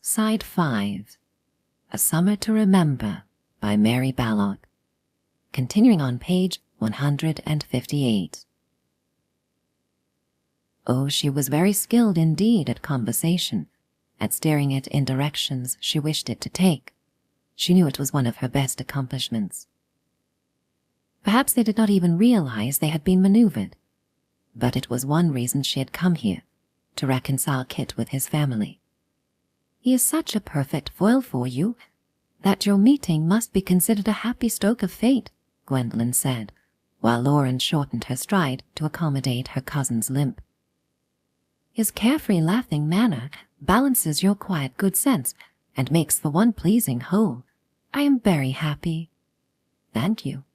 Side 5. A Summer to Remember by Mary Balogh. Continuing on page 158. Oh, she was very skilled indeed at conversation, at steering it in directions she wished it to take. She knew it was one of her best accomplishments. Perhaps they did not even realize they had been maneuvered, but it was one reason she had come here, to reconcile Kit with his family. He is such a perfect foil for you that your meeting must be considered a happy stroke of fate, Gwendolen said, while Lauren shortened her stride to accommodate her cousin's limp. His carefree, laughing manner balances your quiet good sense and makes for one pleasing whole. I am very happy. Thank you.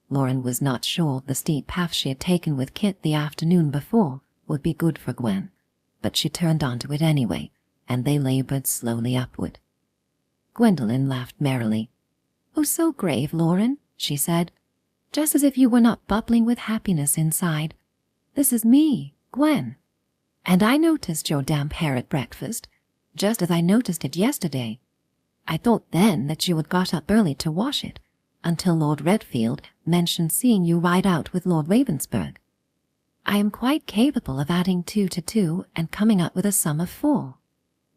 Lauren was not sure the steep path she had taken with Kit the afternoon before would be good for Gwen, but she turned onto it anyway, and they labored slowly upward. Gwendolen laughed merrily. Oh, so grave, Lauren, she said, just as if you were not bubbling with happiness inside. This is me, Gwen. And I noticed your damp hair at breakfast, just as I noticed it yesterday. I thought then that you had got up early to wash it, until Lord Redfield mentioned seeing you ride out with Lord Ravensburg. I am quite capable of adding 2 to 2 and coming up with a sum of 4.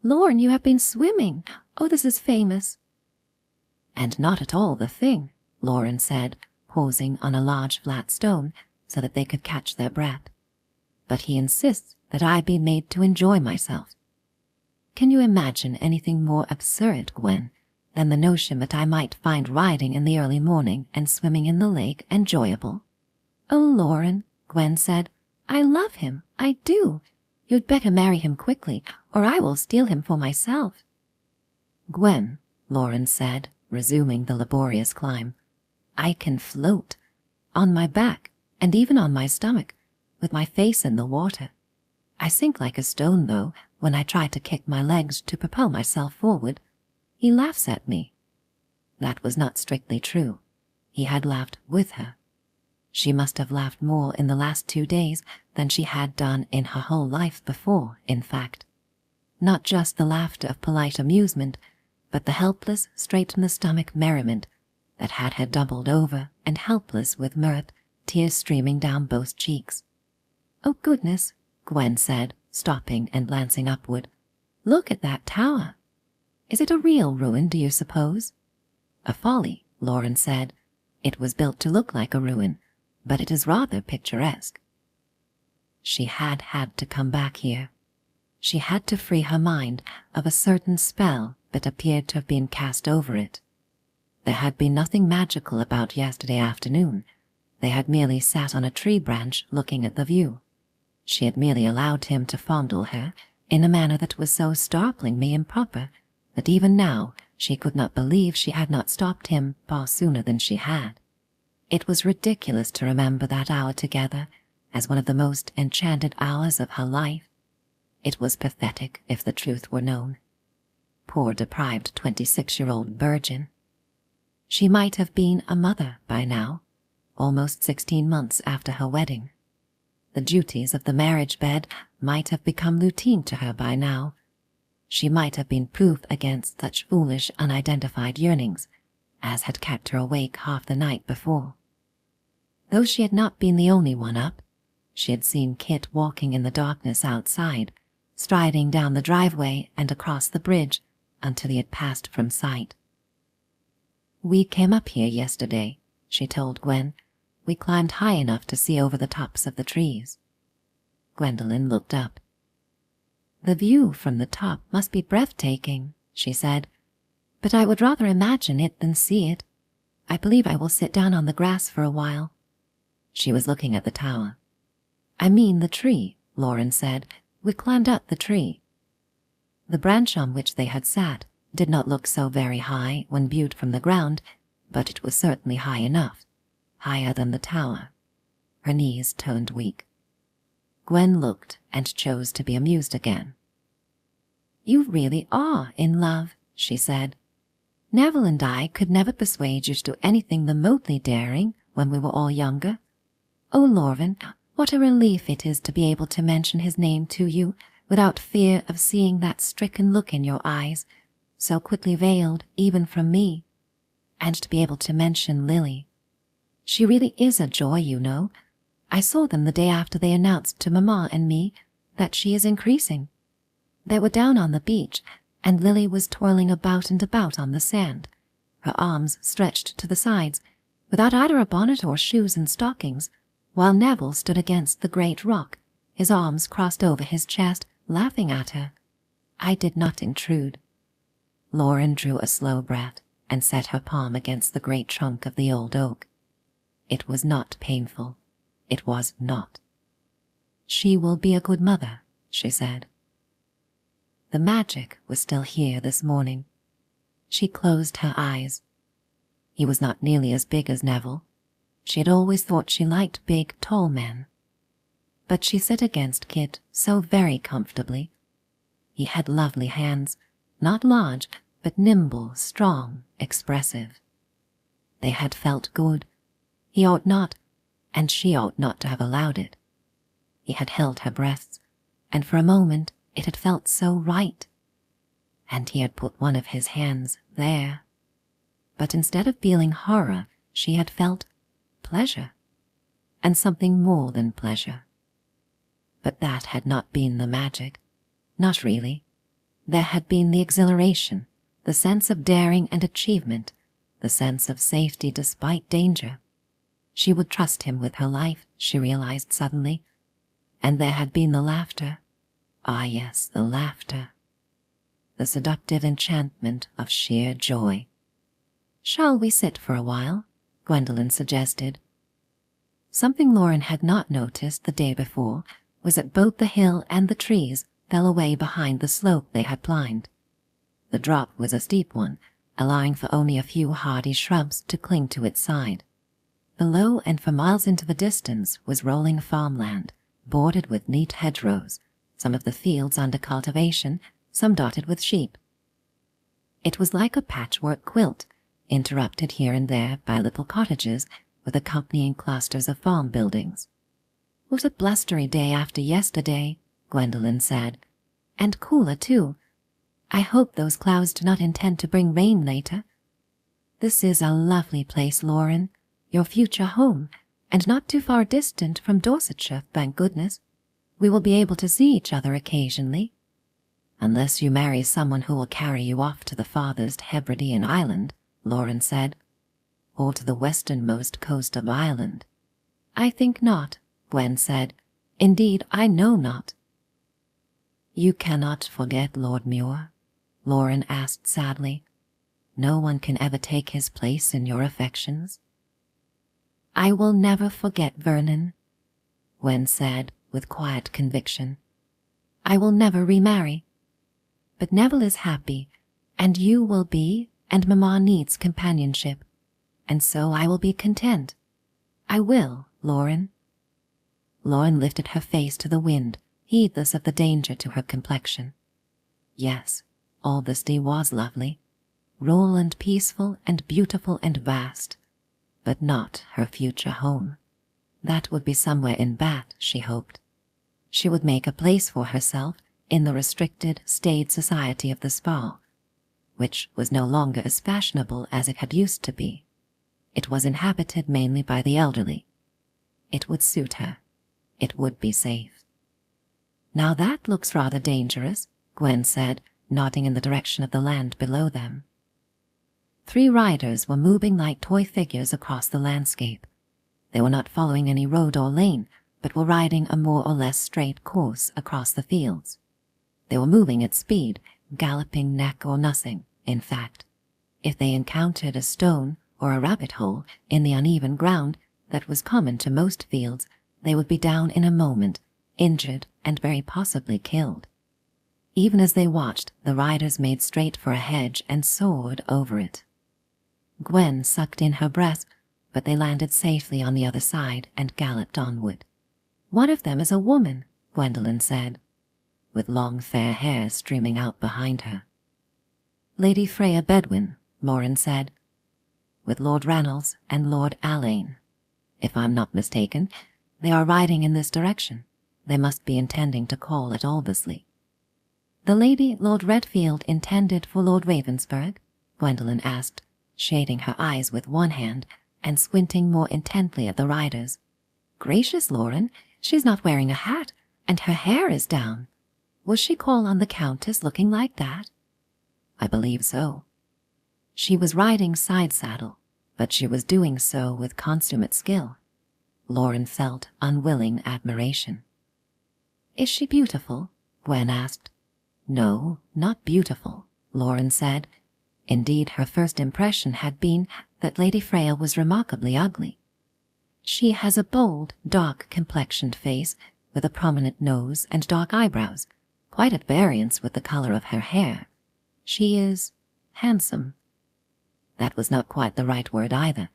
Lauren, you have been swimming. Oh, this is famous. And not at all the thing, Lauren said, pausing on a large flat stone so that they could catch their breath. But he insists that I be made to enjoy myself. Can you imagine anything more absurd, Gwen, than the notion that I might find riding in the early morning and swimming in the lake enjoyable? Oh, Lauren, Gwen said, I love him, I do. You'd better marry him quickly, or I will steal him for myself. Gwen, Lauren said, resuming the laborious climb, I can float, on my back, and even on my stomach, with my face in the water. I sink like a stone, though, when I try to kick my legs to propel myself forward. He laughs at me. That was not strictly true. He had laughed with her. She must have laughed more in the last 2 days than she had done in her whole life before, in fact. Not just the laughter of polite amusement, but the helpless, straight-in-the-stomach merriment that had her doubled over and helpless with mirth, tears streaming down both cheeks. Oh, goodness, Gwen said, stopping and glancing upward. Look at that tower. Is it a real ruin, do you suppose? A folly, Lauren said. It was built to look like a ruin, but it is rather picturesque. She had to come back here. She had to free her mind of a certain spell that appeared to have been cast over it. There had been nothing magical about yesterday afternoon. They had merely sat on a tree branch looking at the view. She had merely allowed him to fondle her in a manner that was so startlingly improper that even now she could not believe she had not stopped him far sooner than she had. It was ridiculous to remember that hour together as one of the most enchanted hours of her life. It was pathetic if the truth were known. Poor deprived 26-year-old virgin. She might have been a mother by now, almost 16 months after her wedding. The duties of the marriage bed might have become routine to her by now. She might have been proof against such foolish, unidentified yearnings as had kept her awake half the night before. Though she had not been the only one up, she had seen Kit walking in the darkness outside, striding down the driveway and across the bridge until he had passed from sight. We came up here yesterday, she told Gwen. We climbed high enough to see over the tops of the trees. Gwendolen looked up. The view from the top must be breathtaking, she said, but I would rather imagine it than see it. I believe I will sit down on the grass for a while. She was looking at the tower. I mean the tree, Lauren said. We climbed up the tree. The branch on which they had sat did not look so very high when viewed from the ground, but it was certainly high enough, higher than the tower. Her knees turned weak. Gwen looked and chose to be amused again. You really are in love, she said. Neville and I could never persuade you to do anything remotely daring when we were all younger. Oh, Lauren, what a relief it is to be able to mention his name to you without fear of seeing that stricken look in your eyes, so quickly veiled even from me, and to be able to mention Lily. She really is a joy, you know. I saw them the day after they announced to Mamma and me that she is increasing. They were down on the beach, and Lily was twirling about and about on the sand, her arms stretched to the sides, without either a bonnet or shoes and stockings, while Neville stood against the great rock, his arms crossed over his chest, laughing at her. I did not intrude. Lauren drew a slow breath and set her palm against the great trunk of the old oak. It was not painful. It was not. She will be a good mother, she said. The magic was still here this morning. She closed her eyes. He was not nearly as big as Neville. She had always thought she liked big, tall men. But she sat against Kit so very comfortably. He had lovely hands, not large, but nimble, strong, expressive. They had felt good. He ought not, and she ought not to have allowed it. He had held her breasts, and for a moment it had felt so right. And he had put one of his hands there. But instead of feeling horror, she had felt pleasure, and something more than pleasure. But that had not been the magic. Not really. There had been the exhilaration, the sense of daring and achievement, the sense of safety despite danger. She would trust him with her life, she realized suddenly. And there had been the laughter. Ah, yes, the laughter. The seductive enchantment of sheer joy. "Shall we sit for a while?" Gwendolen suggested. Something Lauren had not noticed the day before was that both the hill and the trees fell away behind the slope they had climbed. The drop was a steep one, allowing for only a few hardy shrubs to cling to its side. Below and for miles into the distance was rolling farmland, bordered with neat hedgerows, some of the fields under cultivation, some dotted with sheep. It was like a patchwork quilt, interrupted here and there by little cottages with accompanying clusters of farm buildings. "What a blustery day after yesterday," Gwendolen said, "and cooler too. I hope those clouds do not intend to bring rain later. This is a lovely place, Lauren, your future home, and not too far distant from Dorsetshire, thank goodness. We will be able to see each other occasionally. Unless you marry someone who will carry you off to the farthest Hebridean island," Lauren said, "or to the westernmost coast of Ireland." "I think not," Gwen said. "Indeed, I know not." "You cannot forget Lord Muir?" Lauren asked sadly. "No one can ever take his place in your affections?" "I will never forget Vernon," Gwen said with quiet conviction. "I will never remarry. But Neville is happy, and you will be, and Mamma needs companionship, and so I will be content. I will, Lauren." Lauren lifted her face to the wind, heedless of the danger to her complexion. Yes, Alvesty was lovely, rural and peaceful and beautiful and vast, but not her future home. That would be somewhere in Bath, she hoped. She would make a place for herself in the restricted, staid society of the Spa, which was no longer as fashionable as it had used to be. It was inhabited mainly by the elderly. It would suit her. It would be safe. "Now that looks rather dangerous," Gwen said, nodding in the direction of the land below them. 3 riders were moving like toy figures across the landscape. They were not following any road or lane, but were riding a more or less straight course across the fields. They were moving at speed, galloping neck or nothing, in fact. If they encountered a stone or a rabbit hole in the uneven ground that was common to most fields, they would be down in a moment, injured and very possibly killed. Even as they watched, the riders made straight for a hedge and soared over it. Gwen sucked in her breath, but they landed safely on the other side and galloped onward. "One of them is a woman," Gwendolen said, with long fair hair streaming out behind her. "Lady Freya Bedwyn," Lauren said, "with Lord Ranulph and Lord Alleyne. If I'm not mistaken, they are riding in this direction. They must be intending to call at Alvesley." "The lady Lord Redfield intended for Lord Ravensburg?" Gwendolen asked, shading her eyes with one hand and squinting more intently at the riders. "Gracious, Lauren, she's not wearing a hat, and her hair is down. Was she call on the Countess looking like that?" "I believe so." She was riding side saddle, but she was doing so with consummate skill. Lauren felt unwilling admiration. "Is she beautiful?" Gwen asked. "No, not beautiful," Lauren said. Indeed, her first impression had been that Lady Freya was remarkably ugly. "She has a bold, dark-complexioned face with a prominent nose and dark eyebrows, quite at variance with the color of her hair. She is handsome." That was not quite the right word either.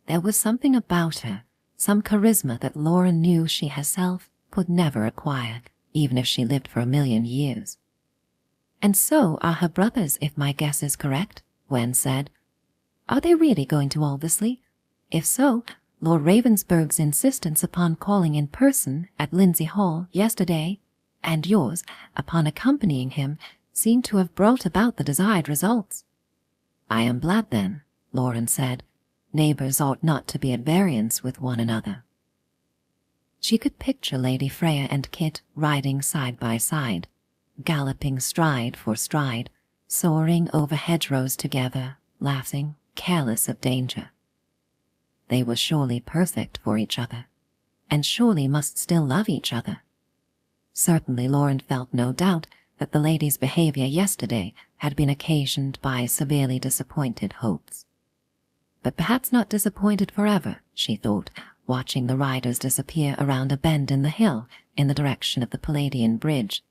There was something about her, some charisma that Lauren knew she herself could never acquire, even if she lived for 1,000,000 years. "And so are her brothers, if my guess is correct," Gwen said. "Are they really going to Aldersley? If so, Lord Ravensburg's insistence upon calling in person at Lindsay Hall yesterday, and yours upon accompanying him, seem to have brought about the desired results." "I am glad then," Lauren said. "Neighbors ought not to be at variance with one another." She could picture Lady Freya and Kit riding side by side, galloping stride for stride, soaring over hedgerows together, laughing, careless of danger. They were surely perfect for each other, and surely must still love each other. Certainly Lauren felt no doubt that the lady's behavior yesterday had been occasioned by severely disappointed hopes. But perhaps not disappointed forever, she thought, watching the riders disappear around a bend in the hill in the direction of the Palladian Bridge.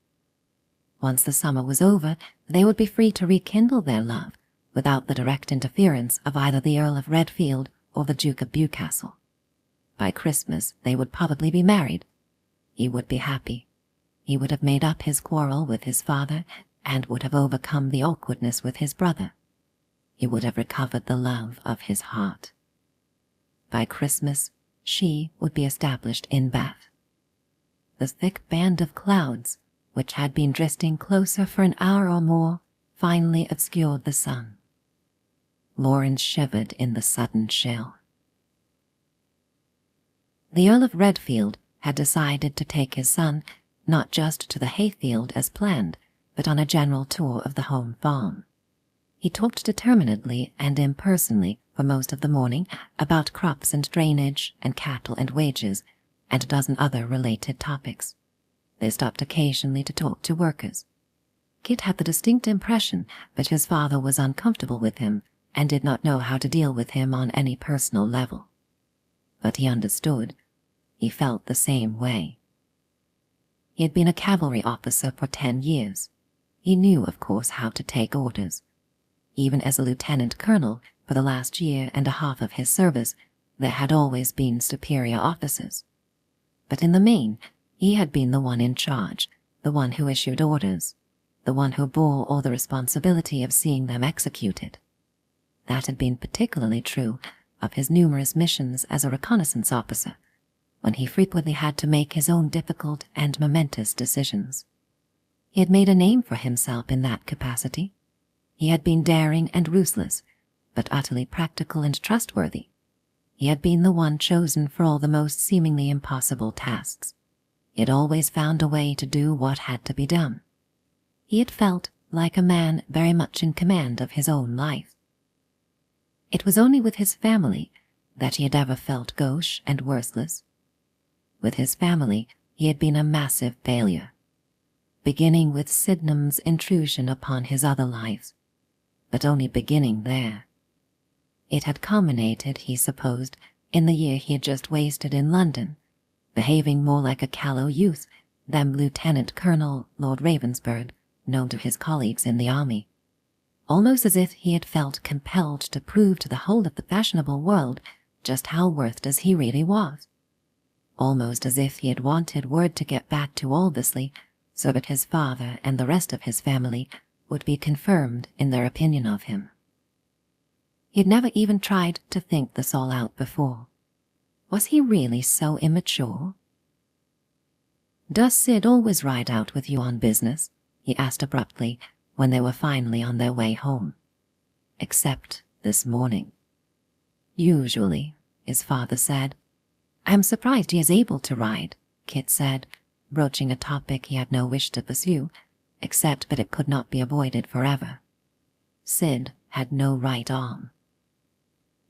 Once the summer was over, they would be free to rekindle their love, without the direct interference of either the Earl of Redfield or the Duke of Bewcastle. By Christmas they would probably be married. He would be happy. He would have made up his quarrel with his father and would have overcome the awkwardness with his brother. He would have recovered the love of his heart. By Christmas she would be established in Bath. The thick band of clouds, which had been drifting closer for an hour or more, finally obscured the sun. Lauren shivered in the sudden chill. The Earl of Redfield had decided to take his son not just to the hayfield as planned, but on a general tour of the home farm. He talked determinedly and impersonally for most of the morning about crops and drainage and cattle and wages and a dozen other related topics. They stopped occasionally to talk to workers. Kit had the distinct impression that his father was uncomfortable with him and did not know how to deal with him on any personal level. But he understood. He felt the same way. He had been a cavalry officer for 10 years. He knew, of course, how to take orders. Even as a lieutenant colonel for the last year and a half of his service, there had always been superior officers. But in the main, he had been the one in charge, the one who issued orders, the one who bore all the responsibility of seeing them executed. That had been particularly true of his numerous missions as a reconnaissance officer, when he frequently had to make his own difficult and momentous decisions. He had made a name for himself in that capacity. He had been daring and ruthless, but utterly practical and trustworthy. He had been the one chosen for all the most seemingly impossible tasks. He had always found a way to do what had to be done. He had felt like a man very much in command of his own life. It was only with his family that he had ever felt gauche and worthless. With his family he had been a massive failure, beginning with Sydenham's intrusion upon his other life, but only beginning there. It had culminated, he supposed, in the year he had just wasted in London, behaving more like a callow youth than Lieutenant Colonel Lord Ravensburg, known to his colleagues in the army, almost as if he had felt compelled to prove to the whole of the fashionable world just how worthless he really was, almost as if he had wanted word to get back to Aldersley so that his father and the rest of his family would be confirmed in their opinion of him. He had never even tried to think this all out before. Was he really so immature? "Does Sid always ride out with you on business?" he asked abruptly when they were finally on their way home. Except this morning. Usually, his father said. I'm surprised he is able to ride, Kit said, broaching a topic he had no wish to pursue, except that it could not be avoided forever. Sid had no right arm.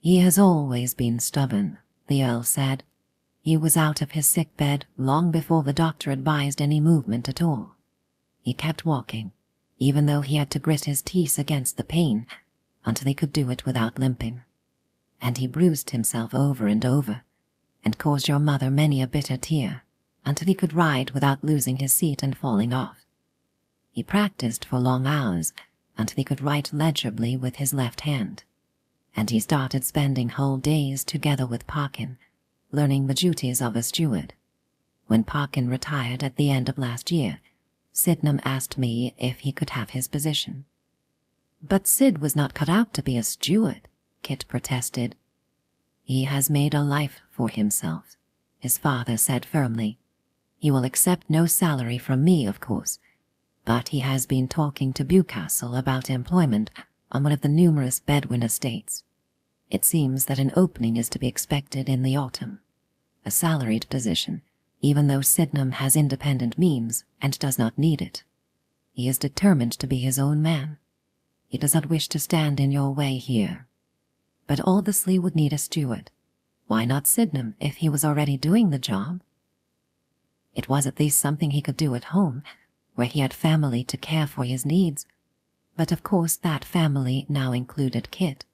He has always been stubborn, the Earl said. He was out of his sickbed long before the doctor advised any movement at all. He kept walking, even though he had to grit his teeth against the pain, until he could do it without limping. And he bruised himself over and over, and caused your mother many a bitter tear, until he could ride without losing his seat and falling off. He practiced for long hours, until he could write legibly with his left hand, and he started spending whole days together with Parkin, learning the duties of a steward. When Parkin retired at the end of last year, Sydenham asked me if he could have his position. But Sid was not cut out to be a steward, Kit protested. He has made a life for himself, his father said firmly. He will accept no salary from me, of course, but he has been talking to Bewcastle about employment on one of the numerous Bedwyn estates. It seems that an opening is to be expected in the autumn, a salaried position, even though Sydenham has independent means and does not need it. He is determined to be his own man. He does not wish to stand in your way here. But Aldersley would need a steward. Why not Sydenham if he was already doing the job? It was at least something he could do at home, where he had family to care for his needs. But of course that family now included Kit.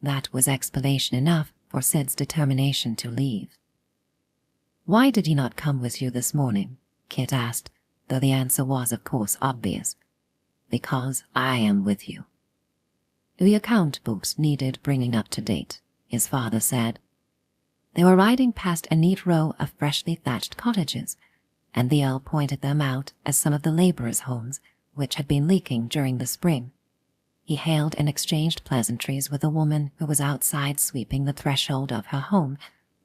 That was explanation enough for Sid's determination to leave. Why did he not come with you this morning? Kit asked, though the answer was of course obvious. Because I am with you. The account books needed bringing up to date, his father said. They were riding past a neat row of freshly thatched cottages, and the Earl pointed them out as some of the labourers' homes which had been leaking during the spring. He hailed and exchanged pleasantries with a woman who was outside sweeping the threshold of her home,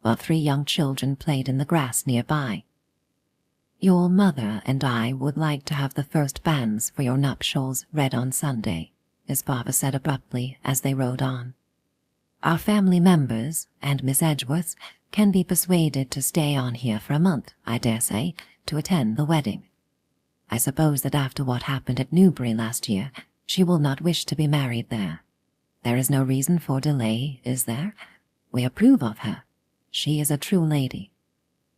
while 3 young children played in the grass nearby. Your mother and I would like to have the first banns for your nuptials read on Sunday, his father said abruptly as they rode on. Our family members and Miss Edgeworth can be persuaded to stay on here for a month, I dare say, to attend the wedding. I suppose that after what happened at Newbury last year, she will not wish to be married there. There is no reason for delay, is there? We approve of her. She is a true lady.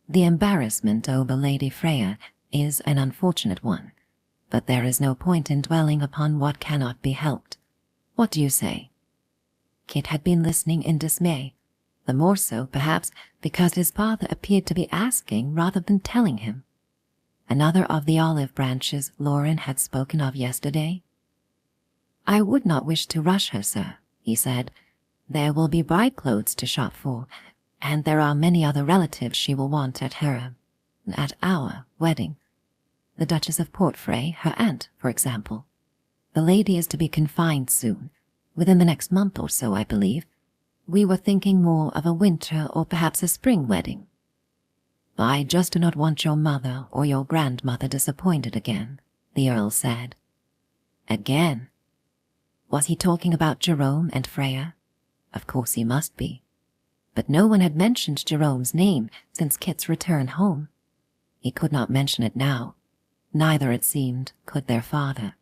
The embarrassment over Lady Freya is an unfortunate one, but there is no point in dwelling upon what cannot be helped. What do you say? Kit had been listening in dismay, the more so, perhaps, because his father appeared to be asking rather than telling him. Another of the olive branches Lauren had spoken of yesterday? I would not wish to rush her, sir, he said. There will be bride clothes to shop for, and there are many other relatives she will want at our wedding. The Duchess of Portray, her aunt, for example. The lady is to be confined soon, within the next month or so, I believe. We were thinking more of a winter or perhaps a spring wedding. I just do not want your mother or your grandmother disappointed again, the Earl said. Again? Was he talking about Jerome and Freya? Of course he must be. But no one had mentioned Jerome's name since Kit's return home. He could not mention it now. Neither, it seemed, could their father.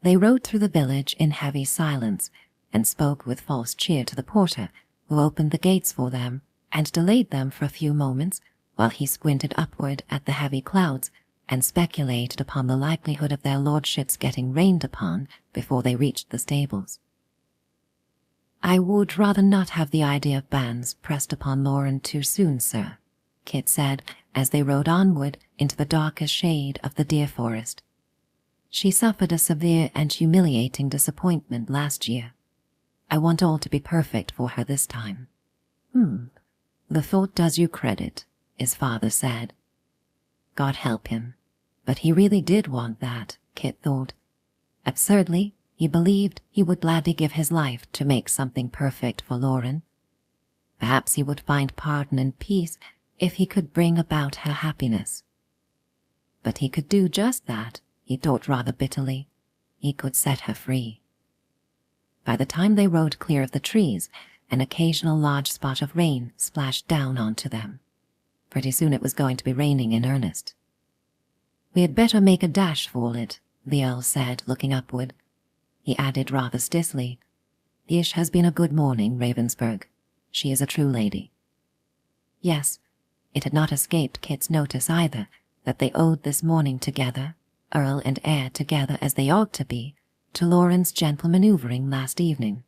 They rode through the village in heavy silence, and spoke with false cheer to the porter, who opened the gates for them, and delayed them for a few moments, while he squinted upward at the heavy clouds, and speculated upon the likelihood of their lordships getting rained upon before they reached the stables. I would rather not have the idea of bans pressed upon Lauren too soon, sir, Kit said, as they rode onward into the darkest shade of the deer forest. She suffered a severe and humiliating disappointment last year. I want all to be perfect for her this time. The thought does you credit, his father said. God help him. But he really did want that, Kit thought. Absurdly, he believed he would gladly give his life to make something perfect for Lauren. Perhaps he would find pardon and peace if he could bring about her happiness. But he could do just that, he thought rather bitterly. He could set her free. By the time they rode clear of the trees, an occasional large spot of rain splashed down onto them. Pretty soon it was going to be raining in earnest. "We had better make a dash for it," the Earl said, looking upward. He added rather stiffly, "Ish has been a good morning, Ravensburg. She is a true lady." Yes, it had not escaped Kit's notice either that they owed this morning together, Earl and heir together as they ought to be, to Lauren's gentle manoeuvring last evening.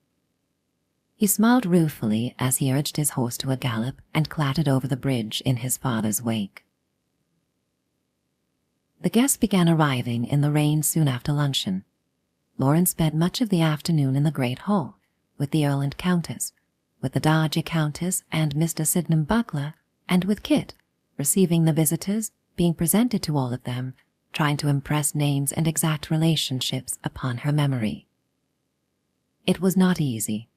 He smiled ruefully as he urged his horse to a gallop and clattered over the bridge in his father's wake. The guests began arriving in the rain soon after luncheon. Lauren spent much of the afternoon in the great hall, with the Earl and Countess, with the Dowager Countess and Mr. Sydenham Butler, and with Kit, receiving the visitors, being presented to all of them, trying to impress names and exact relationships upon her memory. It was not easy.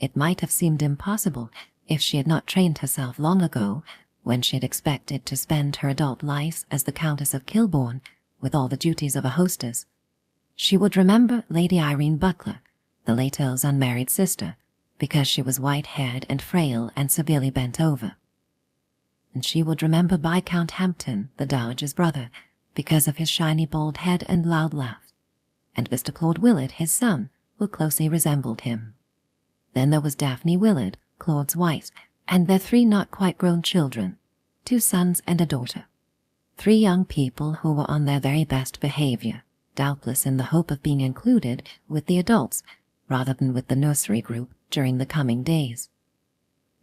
It might have seemed impossible if she had not trained herself long ago, when she had expected to spend her adult life as the Countess of Kilbourne, with all the duties of a hostess. She would remember Lady Irene Butler, the late Earl's unmarried sister, because she was white-haired and frail and severely bent over. And she would remember Viscount Hampton, the Dowager's brother, because of his shiny bald head and loud laugh, and Mr. Claude Willard, his son, who closely resembled him. Then there was Daphne Willard, Claude's wife, and their 3 not-quite-grown children, 2 sons and a daughter. 3 young people who were on their very best behavior, doubtless in the hope of being included with the adults rather than with the nursery group during the coming days.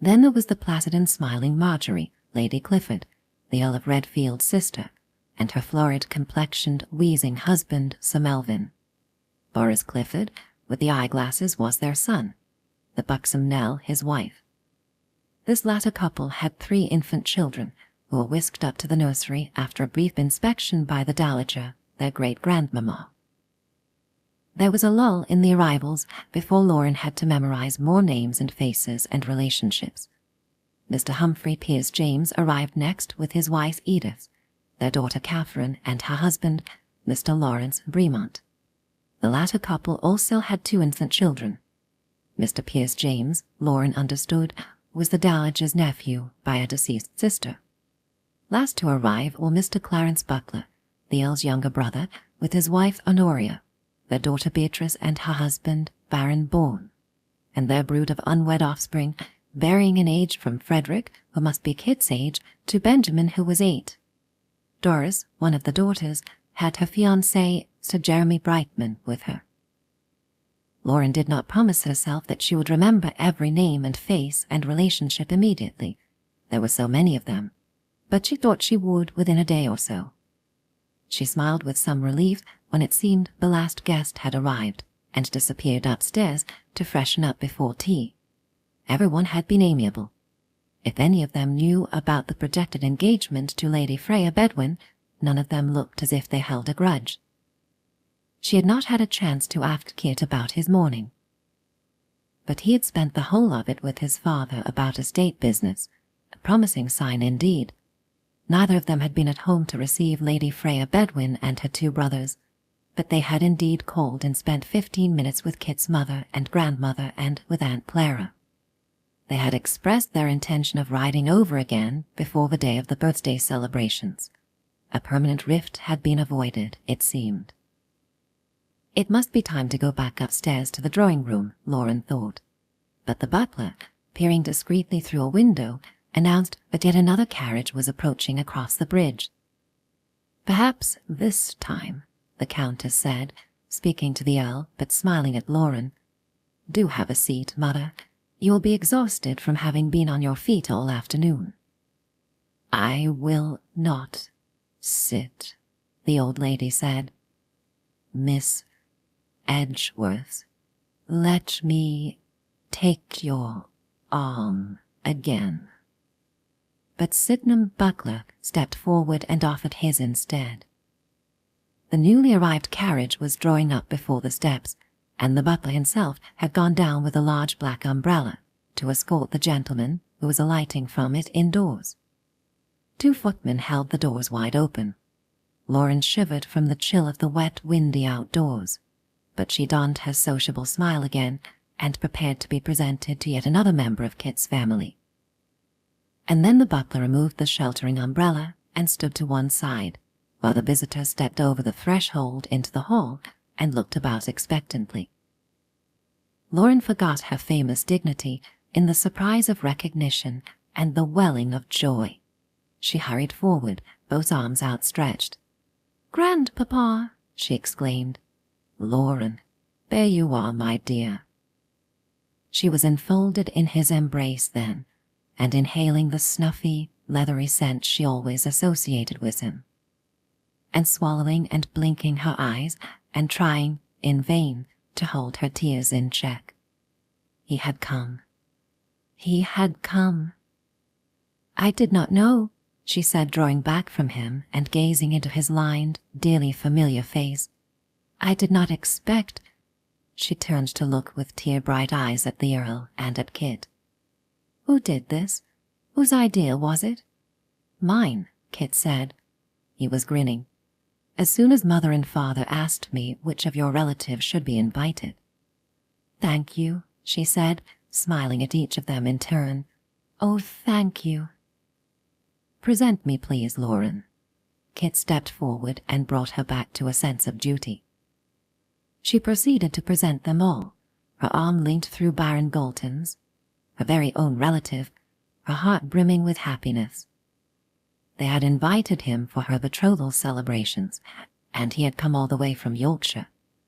Then there was the placid and smiling Marjorie, Lady Clifford, the Earl of Redfield's sister, and her florid-complexioned, wheezing husband, Sir Melvin. Boris Clifford, with the eyeglasses, was their son, the buxom Nell his wife. This latter couple had 3 infant children, who were whisked up to the nursery after a brief inspection by the Dowager, their great-grandmamma. There was a lull in the arrivals before Lauren had to memorize more names and faces and relationships. Mr. Humphrey Pierce James arrived next with his wife Edith, their daughter Catherine, and her husband, Mr. Lawrence Bremont. The latter couple also had 2 infant children. Mr. Pierce James, Lauren understood, was the Dowager's nephew by a deceased sister. Last to arrive were Mr. Clarence Butler, the Earl's younger brother, with his wife Honoria, their daughter Beatrice and her husband, Baron Bourne, and their brood of unwed offspring, varying in age from Frederick, who must be Kit's age, to Benjamin, who was 8. Doris, one of the daughters, had her fiancé, Sir Jeremy Brightman, with her. Lauren did not promise herself that she would remember every name and face and relationship immediately. There were so many of them, but she thought she would within a day or so. She smiled with some relief when it seemed the last guest had arrived and disappeared upstairs to freshen up before tea. Everyone had been amiable. If any of them knew about the projected engagement to Lady Freya Bedwyn, none of them looked as if they held a grudge. She had not had a chance to ask Kit about his morning. But he had spent the whole of it with his father about estate business, a promising sign indeed. Neither of them had been at home to receive Lady Freya Bedwyn and her 2 brothers, but they had indeed called and spent 15 minutes with Kit's mother and grandmother and with Aunt Clara. They had expressed their intention of riding over again before the day of the birthday celebrations. A permanent rift had been avoided, it seemed. It must be time to go back upstairs to the drawing-room, Lauren thought. But the butler, peering discreetly through a window, announced that yet another carriage was approaching across the bridge. "Perhaps this time," the Countess said, speaking to the Earl, but smiling at Lauren. "Do have a seat, Mother. You will be exhausted from having been on your feet all afternoon." "I will not sit," the old lady said. "Miss Edgeworth, let me take your arm again." But Sydenham Butler stepped forward and offered his instead. The newly arrived carriage was drawing up before the steps, and the butler himself had gone down with a large black umbrella to escort the gentleman who was alighting from it indoors. 2 footmen held the doors wide open. Lauren shivered from the chill of the wet, windy outdoors, but she donned her sociable smile again and prepared to be presented to yet another member of Kit's family. And then the butler removed the sheltering umbrella and stood to one side, while the visitor stepped over the threshold into the hall and looked about expectantly. Lauren forgot her famous dignity in the surprise of recognition and the welling of joy. She hurried forward, both arms outstretched. "Grandpapa!" she exclaimed. "Lauren, there you are, my dear." She was enfolded in his embrace then, and inhaling the snuffy, leathery scent she always associated with him, and swallowing and blinking her eyes and trying, in vain, to hold her tears in check. He had come. He had come. "I did not know," she said, drawing back from him and gazing into his lined, dearly familiar face. "I did not expect—" She turned to look with tear-bright eyes at the Earl and at Kit. "Who did this? Whose idea was it?" "Mine," Kit said. He was grinning. "As soon as Mother and Father asked me which of your relatives should be invited." "Thank you," she said, smiling at each of them in turn. "Oh, thank you." "Present me, please, Lauren." Kit stepped forward and brought her back to a sense of duty. She proceeded to present them all, her arm linked through Baron Galton's, her very own relative, her heart brimming with happiness. They had invited him for her betrothal celebrations, and he had come all the way from Yorkshire,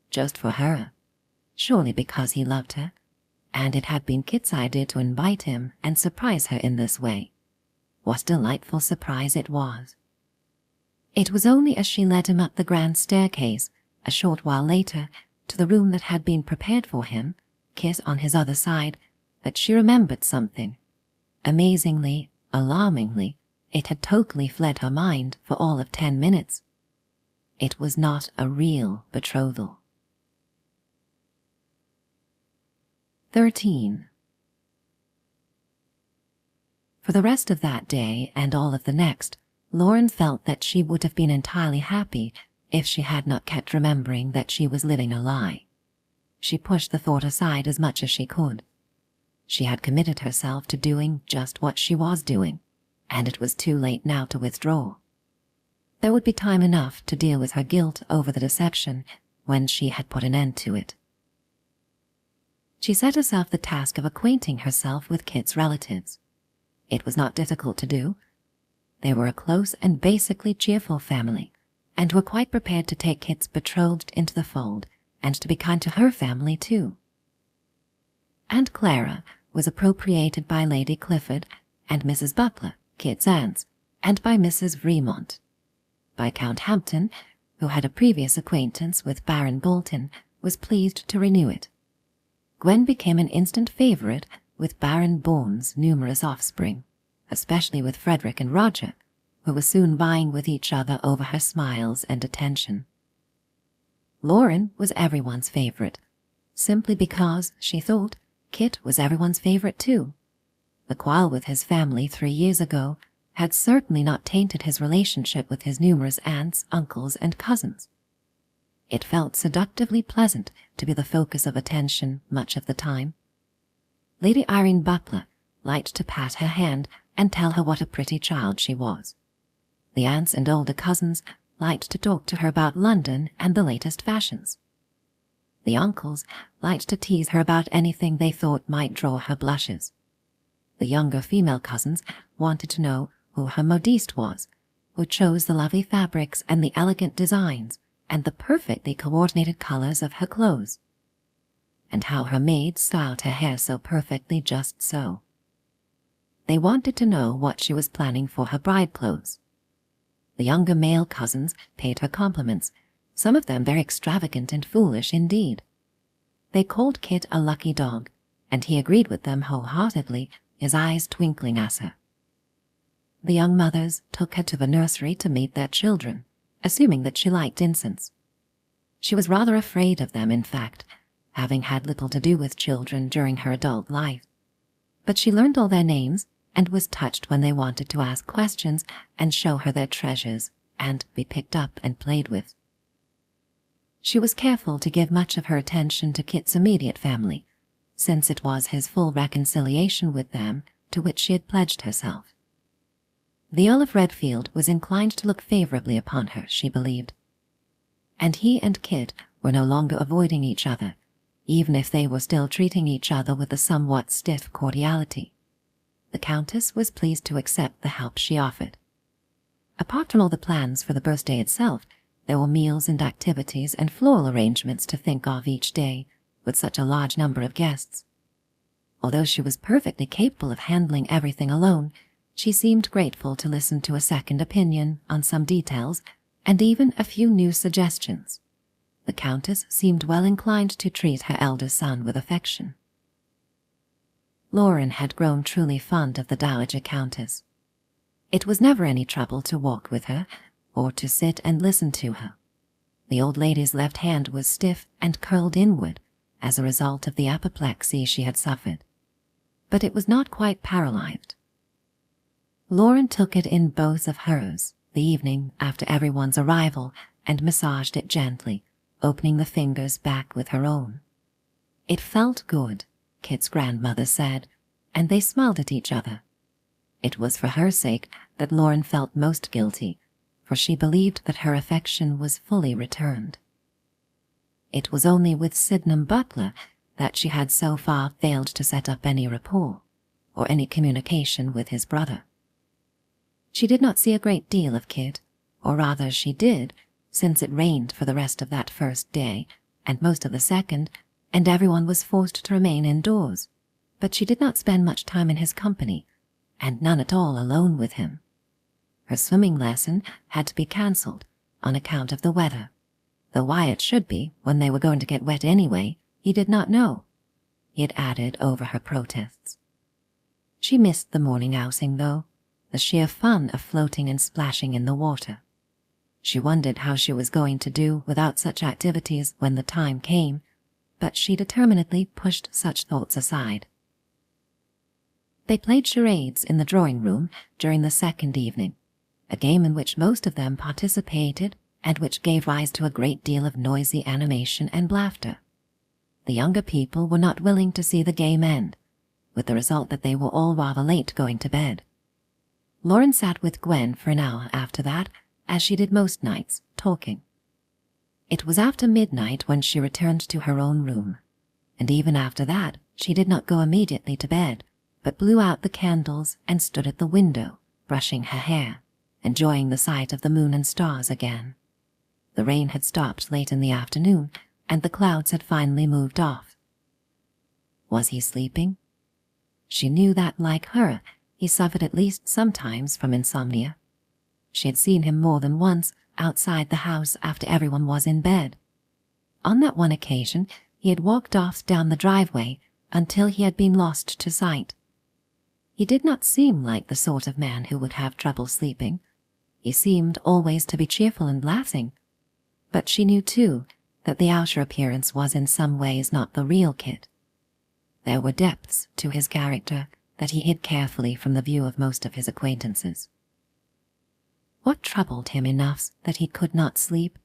just for her, surely because he loved her, and it had been Kit's idea to invite him and surprise her in this way. What a delightful surprise it was. It was only as she led him up the grand staircase, a short while later, to the room that had been prepared for him, Kit on his other side, that she remembered something. Amazingly, alarmingly, it had totally fled her mind for all of 10 minutes. It was not a real betrothal. 13. For the rest of that day and all of the next, Lauren felt that she would have been entirely happy if she had not kept remembering that she was living a lie. She pushed the thought aside as much as she could. She had committed herself to doing just what she was doing, and it was too late now to withdraw. There would be time enough to deal with her guilt over the deception when she had put an end to it. She set herself the task of acquainting herself with Kit's relatives. It was not difficult to do. They were a close and basically cheerful family, and were quite prepared to take Kit's betrothed into the fold, and to be kind to her family too. Aunt Clara was appropriated by Lady Clifford and Mrs. Butler, Kit's aunts, and by Mrs. Fremont. By Count Hampton, who had a previous acquaintance with Baron Galton, was pleased to renew it. Gwen became an instant favourite with Baron Bourne's numerous offspring, especially with Frederick and Roger, who were soon vying with each other over her smiles and attention. Lauren was everyone's favourite, simply because, she thought, Kit was everyone's favourite too. The quarrel with his family 3 years ago had certainly not tainted his relationship with his numerous aunts, uncles, and cousins. It felt seductively pleasant to be the focus of attention much of the time. Lady Irene Butler liked to pat her hand and tell her what a pretty child she was. The aunts and older cousins liked to talk to her about London and the latest fashions. The uncles liked to tease her about anything they thought might draw her blushes. The younger female cousins wanted to know who her modiste was, who chose the lovely fabrics and the elegant designs and the perfectly coordinated colors of her clothes, and how her maid styled her hair so perfectly just so. They wanted to know what she was planning for her bride clothes. The younger male cousins paid her compliments, some of them very extravagant and foolish indeed. They called Kit a lucky dog, and he agreed with them wholeheartedly, his eyes twinkling at her. The young mothers took her to the nursery to meet their children, assuming that she liked infants. She was rather afraid of them, in fact, having had little to do with children during her adult life. But she learned all their names and was touched when they wanted to ask questions and show her their treasures and be picked up and played with. She was careful to give much of her attention to Kit's immediate family, since it was his full reconciliation with them to which she had pledged herself. The Earl of Redfield was inclined to look favourably upon her, she believed, and he and Kit were no longer avoiding each other, even if they were still treating each other with a somewhat stiff cordiality. The Countess was pleased to accept the help she offered. Apart from all the plans for the birthday itself, there were meals and activities and floral arrangements to think of each day, with such a large number of guests. Although she was perfectly capable of handling everything alone, she seemed grateful to listen to a second opinion on some details and even a few new suggestions. The Countess seemed well inclined to treat her elder son with affection. Lauren had grown truly fond of the Dowager Countess. It was never any trouble to walk with her, or to sit and listen to her. The old lady's left hand was stiff and curled inward as a result of the apoplexy she had suffered, but it was not quite paralyzed. Lauren took it in both of hers the evening after everyone's arrival and massaged it gently, opening the fingers back with her own. It felt good, Kit's grandmother said, and they smiled at each other. It was for her sake that Lauren felt most guilty, for she believed that her affection was fully returned. It was only with Sydenham Butler that she had so far failed to set up any rapport, or any communication with his brother. She did not see a great deal of Kit, or rather she did, since it rained for the rest of that first day, and most of the second, and everyone was forced to remain indoors, but she did not spend much time in his company, and none at all alone with him. Her swimming lesson had to be cancelled on account of the weather, though why it should be when they were going to get wet anyway, he did not know. He had added over her protests. She missed the morning outing, though, the sheer fun of floating and splashing in the water. She wondered how she was going to do without such activities when the time came, but she determinedly pushed such thoughts aside. They played charades in the drawing-room during the second evening, a game in which most of them participated and which gave rise to a great deal of noisy animation and laughter. The younger people were not willing to see the game end, with the result that they were all rather late going to bed. Lauren sat with Gwen for an hour after that, as she did most nights, talking. It was after midnight when she returned to her own room, and even after that she did not go immediately to bed, but blew out the candles and stood at the window, brushing her hair, enjoying the sight of the moon and stars again. The rain had stopped late in the afternoon, and the clouds had finally moved off. Was he sleeping? She knew that, like her, he suffered at least sometimes from insomnia. She had seen him more than once outside the house after everyone was in bed. On that one occasion, he had walked off down the driveway until he had been lost to sight. He did not seem like the sort of man who would have trouble sleeping. He seemed always to be cheerful and laughing. But she knew, too, that the outer appearance was in some ways not the real Kit. There were depths to his character that he hid carefully from the view of most of his acquaintances. What troubled him enough that he could not sleep?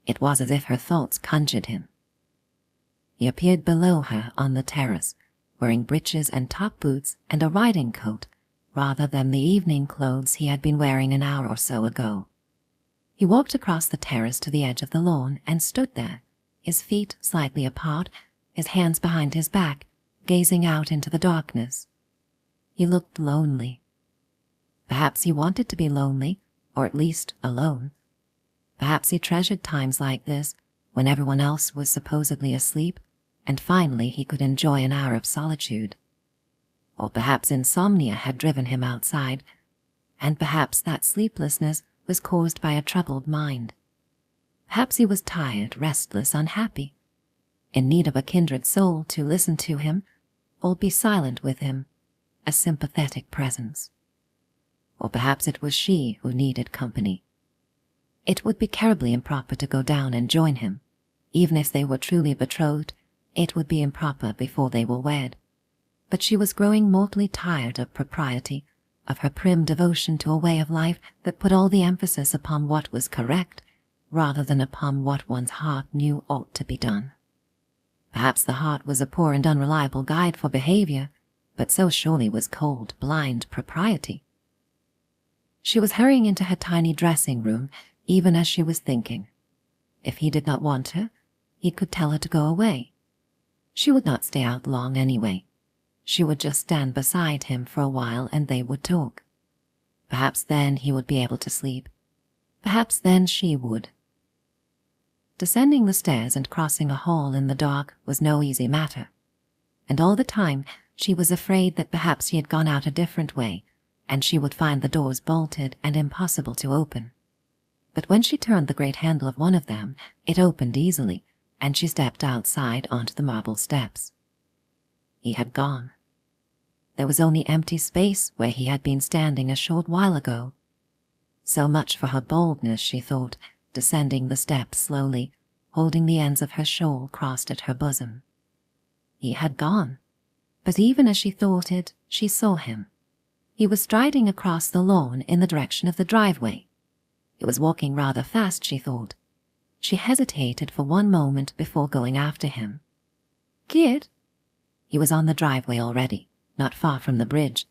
It was as if her thoughts conjured him. He appeared below her on the terrace, wearing breeches and top boots and a riding coat, rather than the evening clothes he had been wearing an hour or so ago. He walked across the terrace to the edge of the lawn and stood there, his feet slightly apart, his hands behind his back, gazing out into the darkness. He looked lonely. Perhaps he wanted to be lonely, or at least alone. Perhaps he treasured times like this, when everyone else was supposedly asleep, and finally he could enjoy an hour of solitude. Or perhaps insomnia had driven him outside, and perhaps that sleeplessness was caused by a troubled mind. Perhaps he was tired, restless, unhappy, in need of a kindred soul to listen to him, or be silent with him, a sympathetic presence. Or perhaps it was she who needed company. It would be terribly improper to go down and join him. Even if they were truly betrothed, it would be improper before they were wed. But she was growing mortally tired of propriety, of her prim devotion to a way of life that put all the emphasis upon what was correct rather than upon what one's heart knew ought to be done. Perhaps the heart was a poor and unreliable guide for behavior, but so surely was cold, blind propriety. She was hurrying into her tiny dressing room even as she was thinking. If he did not want her, he could tell her to go away. She would not stay out long anyway. She would just stand beside him for a while and they would talk. Perhaps then he would be able to sleep. Perhaps then she would. Descending the stairs and crossing a hall in the dark was no easy matter, and all the time she was afraid that perhaps he had gone out a different way, and she would find the doors bolted and impossible to open. But when she turned the great handle of one of them, it opened easily, and she stepped outside onto the marble steps. He had gone. There was only empty space where he had been standing a short while ago. So much for her boldness, she thought, descending the steps slowly, holding the ends of her shawl crossed at her bosom. He had gone, but even as she thought it, she saw him. He was striding across the lawn in the direction of the driveway. He was walking rather fast, she thought. She hesitated for one moment before going after him. "Kid?" He was on the driveway already, not far from the bridge.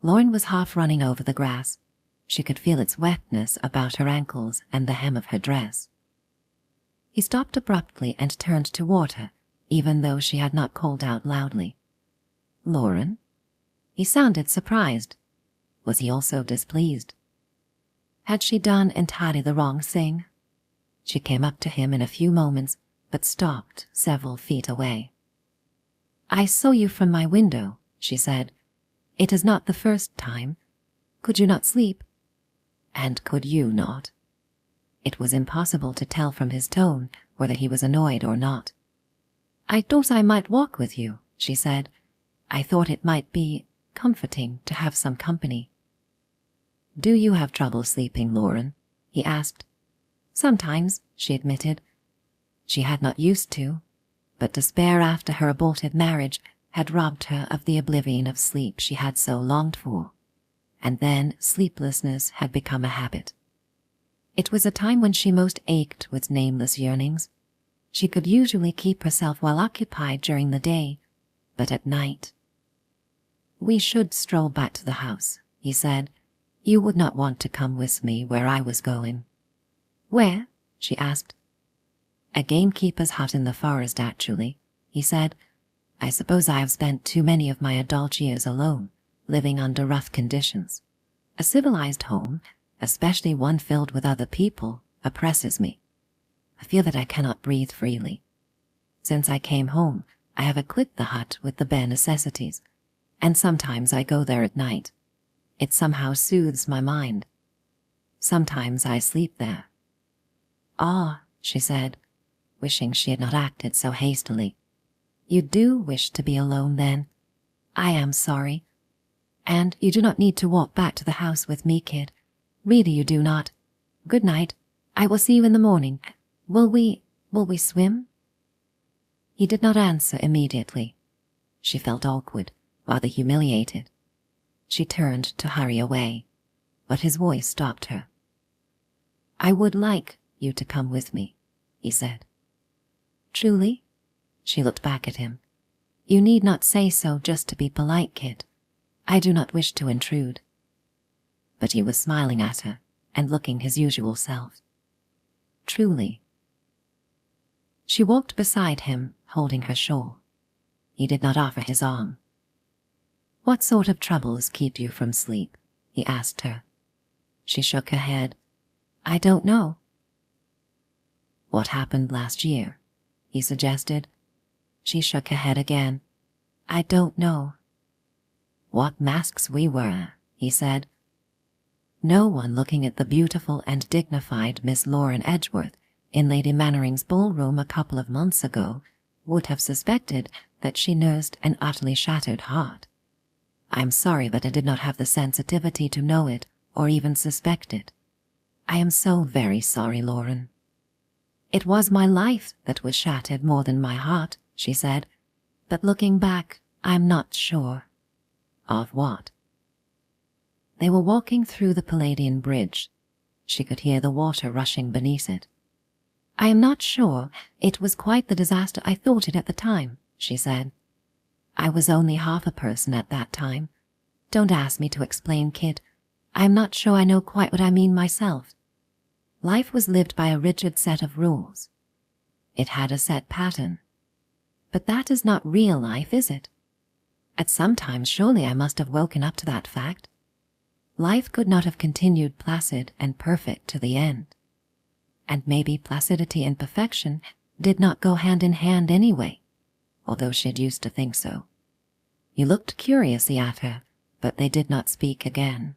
Lauren was half running over the grass. She could feel its wetness about her ankles and the hem of her dress. He stopped abruptly and turned toward her, even though she had not called out loudly. "Lauren?" He sounded surprised. Was he also displeased? Had she done entirely the wrong thing? She came up to him in a few moments, but stopped several feet away. "I saw you from my window," she said. "It is not the first time. Could you not sleep?" And could you not? It was impossible to tell from his tone whether he was annoyed or not. "I thought I might walk with you," she said. "I thought it might be comforting to have some company." "Do you have trouble sleeping, Lauren?" he asked. "Sometimes," she admitted. She had not used to, but despair after her aborted marriage had robbed her of the oblivion of sleep she had so longed for, and then sleeplessness had become a habit. It was a time when she most ached with nameless yearnings. She could usually keep herself well occupied during the day, but at night. "We should stroll back to the house," he said. "You would not want to come with me where I was going." "Where?" she asked. "A gamekeeper's hut in the forest, actually," he said. "I suppose I have spent too many of my adult years alone, living under rough conditions. A civilized home, especially one filled with other people, oppresses me. I feel that I cannot breathe freely. Since I came home, I have equipped the hut with the bare necessities, and sometimes I go there at night. It somehow soothes my mind. Sometimes I sleep there." "Ah," she said, wishing she had not acted so hastily. "You do wish to be alone, then? I am sorry. And you do not need to walk back to the house with me, kid. Really you do not. Good night. I will see you in the morning. Will we swim?" He did not answer immediately. She felt awkward, rather humiliated. She turned to hurry away, but his voice stopped her. "I would like you to come with me," he said. "Truly?" She looked back at him. "You need not say so just to be polite, kid. I do not wish to intrude." But he was smiling at her and looking his usual self. "Truly." She walked beside him, holding her shawl. He did not offer his arm. "What sort of troubles keep you from sleep?" he asked her. She shook her head. "I don't know." "What happened last year?" he suggested. She shook her head again. "I don't know." "What masks we were," he said. No one looking at the beautiful and dignified Miss Lauren Edgeworth in Lady Mannering's ballroom a couple of months ago would have suspected that she nursed an utterly shattered heart. I am sorry that I did not have the sensitivity to know it or even suspect it. I am so very sorry, Lauren. "It was my life that was shattered more than my heart," she said, "but looking back, I am not sure." "Of what?" They were walking through the Palladian Bridge. She could hear the water rushing beneath it. "I am not sure it was quite the disaster I thought it at the time," she said. "I was only half a person at that time. Don't ask me to explain, Kit. I am not sure I know quite what I mean myself. Life was lived by a rigid set of rules. It had a set pattern. But that is not real life, is it? At some time, surely I must have woken up to that fact. Life could not have continued placid and perfect to the end. And maybe placidity and perfection did not go hand in hand anyway, although she had used to think so." He looked curiously at her, but they did not speak again.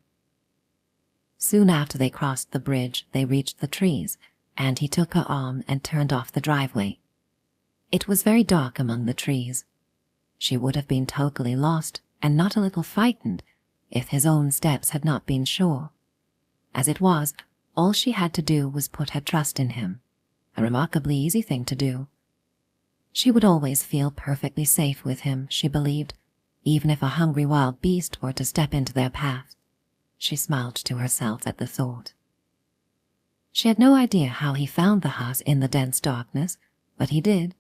Soon after they crossed the bridge, they reached the trees, and he took her arm and turned off the driveway. It was very dark among the trees. She would have been totally lost and not a little frightened if his own steps had not been sure. As it was, all she had to do was put her trust in him, a remarkably easy thing to do. She would always feel perfectly safe with him, she believed, even if a hungry wild beast were to step into their path. She smiled to herself at the thought. She had no idea how he found the house in the dense darkness, but he did.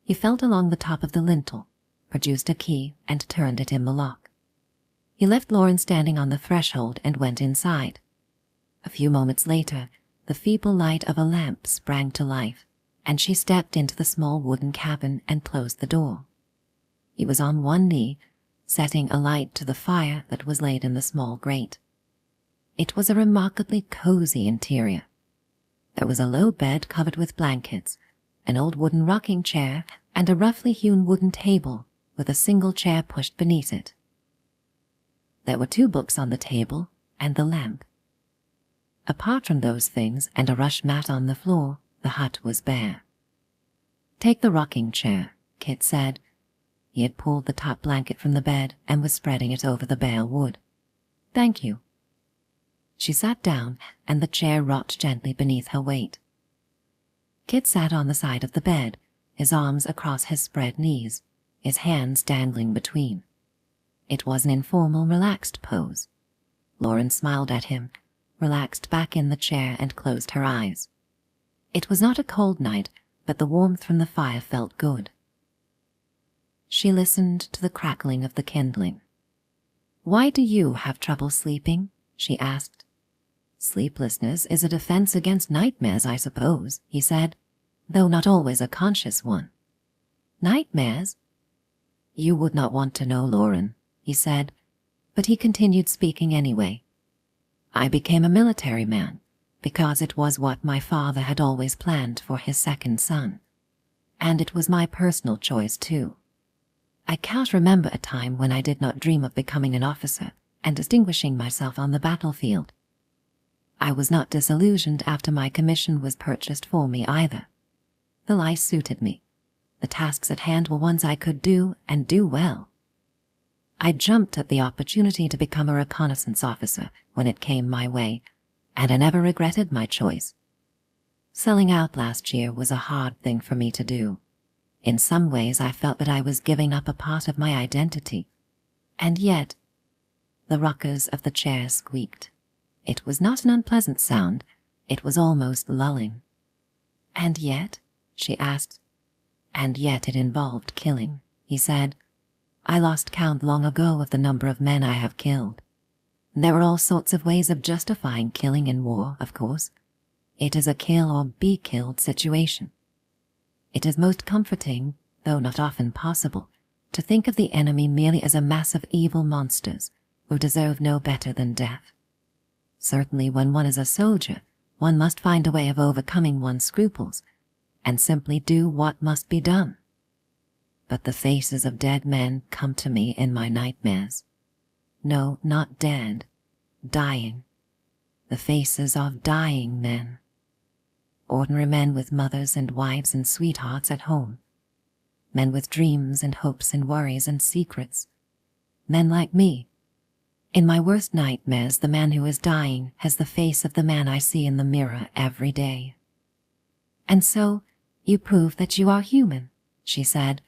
He felt along the top of the lintel, produced a key, and turned it in the lock. He left Lauren standing on the threshold and went inside. A few moments later, the feeble light of a lamp sprang to life, and she stepped into the small wooden cabin and closed the door. He was on one knee, setting a light to the fire that was laid in the small grate. It was a remarkably cozy interior. There was a low bed covered with blankets, an old wooden rocking chair, and a roughly hewn wooden table with a single chair pushed beneath it. There were 2 books on the table and the lamp. Apart from those things and a rush mat on the floor, the hut was bare. "Take the rocking chair," Kit said. He had pulled the top blanket from the bed and was spreading it over the bare wood. "Thank you." She sat down, and the chair rocked gently beneath her weight. Kit sat on the side of the bed, his arms across his spread knees, his hands dangling between. It was an informal, relaxed pose. Lauren smiled at him, relaxed back in the chair, and closed her eyes. It was not a cold night, but the warmth from the fire felt good. She listened to the crackling of the kindling. "Why do you have trouble sleeping?" she asked. "Sleeplessness is a defense against nightmares, I suppose," he said, "though not always a conscious one." "Nightmares?" "You would not want to know, Lauren," he said, but he continued speaking anyway. "I became a military man because it was what my father had always planned for his second son, and it was my personal choice too. I can't remember a time when I did not dream of becoming an officer and distinguishing myself on the battlefield. I was not disillusioned after my commission was purchased for me either. The life suited me. The tasks at hand were ones I could do, and do well. I jumped at the opportunity to become a reconnaissance officer when it came my way, and I never regretted my choice. Selling out last year was a hard thing for me to do. In some ways I felt that I was giving up a part of my identity. And yet, the rockers of the chair squeaked. It was not an unpleasant sound, it was almost lulling. "And yet?" she asked. "And yet it involved killing," he said. "I lost count long ago of the number of men I have killed. There are all sorts of ways of justifying killing in war, of course. It is a kill or be killed situation. It is most comforting, though not often possible, to think of the enemy merely as a mass of evil monsters who deserve no better than death. Certainly when one is a soldier, one must find a way of overcoming one's scruples and simply do what must be done. But the faces of dead men come to me in my nightmares. No, not dead, dying. The faces of dying men. Ordinary men with mothers and wives and sweethearts at home. Men with dreams and hopes and worries and secrets. Men like me. In my worst nightmares, the man who is dying has the face of the man I see in the mirror every day." "And so, you prove that you are human," she said.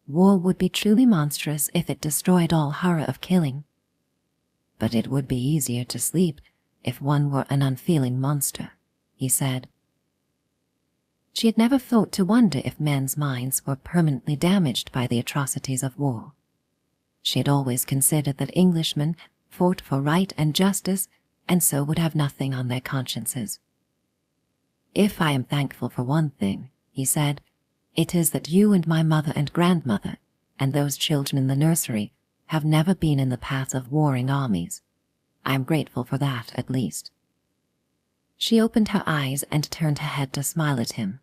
"War would be truly monstrous if it destroyed all horror of killing." But it would be easier to sleep if one were an unfeeling monster, he said. She had never thought to wonder if men's minds were permanently damaged by the atrocities of war. She had always considered that Englishmen fought for right and justice and so would have nothing on their consciences. "If I am thankful for one thing," he said, "it is that you and my mother and grandmother and those children in the nursery have never been in the path of warring armies. I am grateful for that, at least." She opened her eyes and turned her head to smile at him.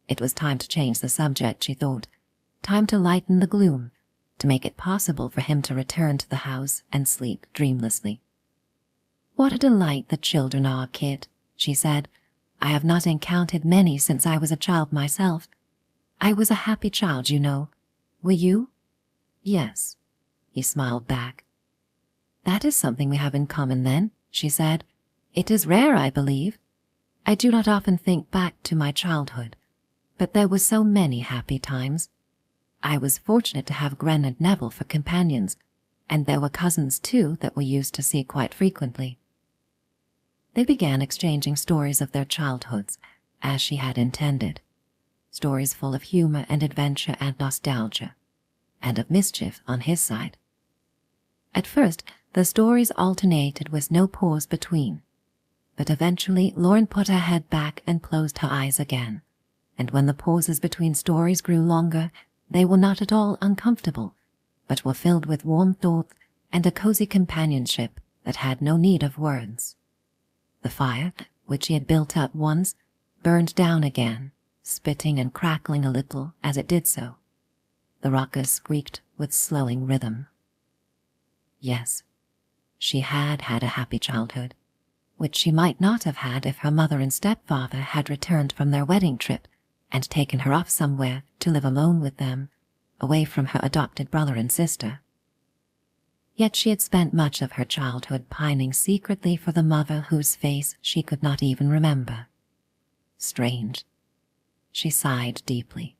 It was time to change the subject, she thought, time to lighten the gloom, to make it possible for him to return to the house and sleep dreamlessly. "What a delight the children are, Kit," she said. "I have not encountered many since I was a child myself. I was a happy child, you know. Were you?" "Yes," he smiled back. "That is something we have in common then," she said. "It is rare, I believe. I do not often think back to my childhood, but there were so many happy times. I was fortunate to have Gren and Neville for companions, and there were cousins too that we used to see quite frequently." They began exchanging stories of their childhoods, as she had intended, stories full of humor and adventure and nostalgia, and of mischief on his side. At first, the stories alternated with no pause between, but eventually Lauren put her head back and closed her eyes again, and when the pauses between stories grew longer, they were not at all uncomfortable, but were filled with warm thought and a cozy companionship that had no need of words. The fire, which he had built up once, burned down again, spitting and crackling a little as it did so. The rockers squeaked with slowing rhythm. Yes, she had had a happy childhood, which she might not have had if her mother and stepfather had returned from their wedding trip and taken her off somewhere to live alone with them, away from her adopted brother and sister. Yet she had spent much of her childhood pining secretly for the mother whose face she could not even remember. Strange. She sighed deeply.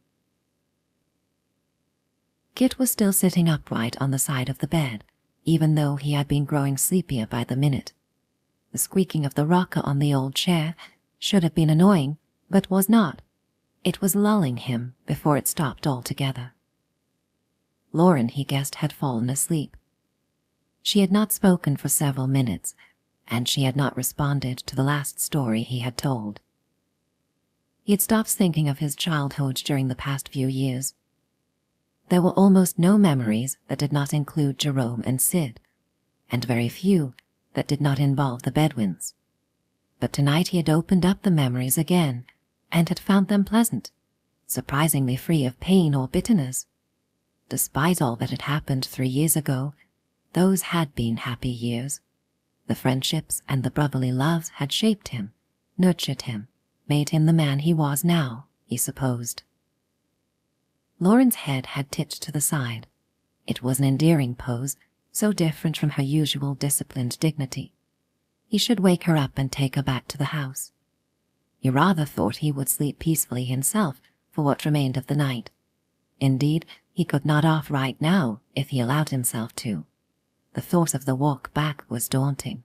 Kit was still sitting upright on the side of the bed, even though he had been growing sleepier by the minute. The squeaking of the rocker on the old chair should have been annoying, but was not. It was lulling him before it stopped altogether. Lauren, he guessed, had fallen asleep. She had not spoken for several minutes, and she had not responded to the last story he had told. He had stopped thinking of his childhood during the past few years. There were almost no memories that did not include Jerome and Sid, and very few that did not involve the Bedwyns. But tonight he had opened up the memories again, and had found them pleasant, surprisingly free of pain or bitterness. Despite all that had happened 3 years ago, those had been happy years. The friendships and the brotherly loves had shaped him, nurtured him, made him the man he was now, he supposed. Lauren's head had tipped to the side. It was an endearing pose, so different from her usual disciplined dignity. He should wake her up and take her back to the house. He rather thought he would sleep peacefully himself for what remained of the night. Indeed, he could nod off right now if he allowed himself to. The thought of the walk back was daunting.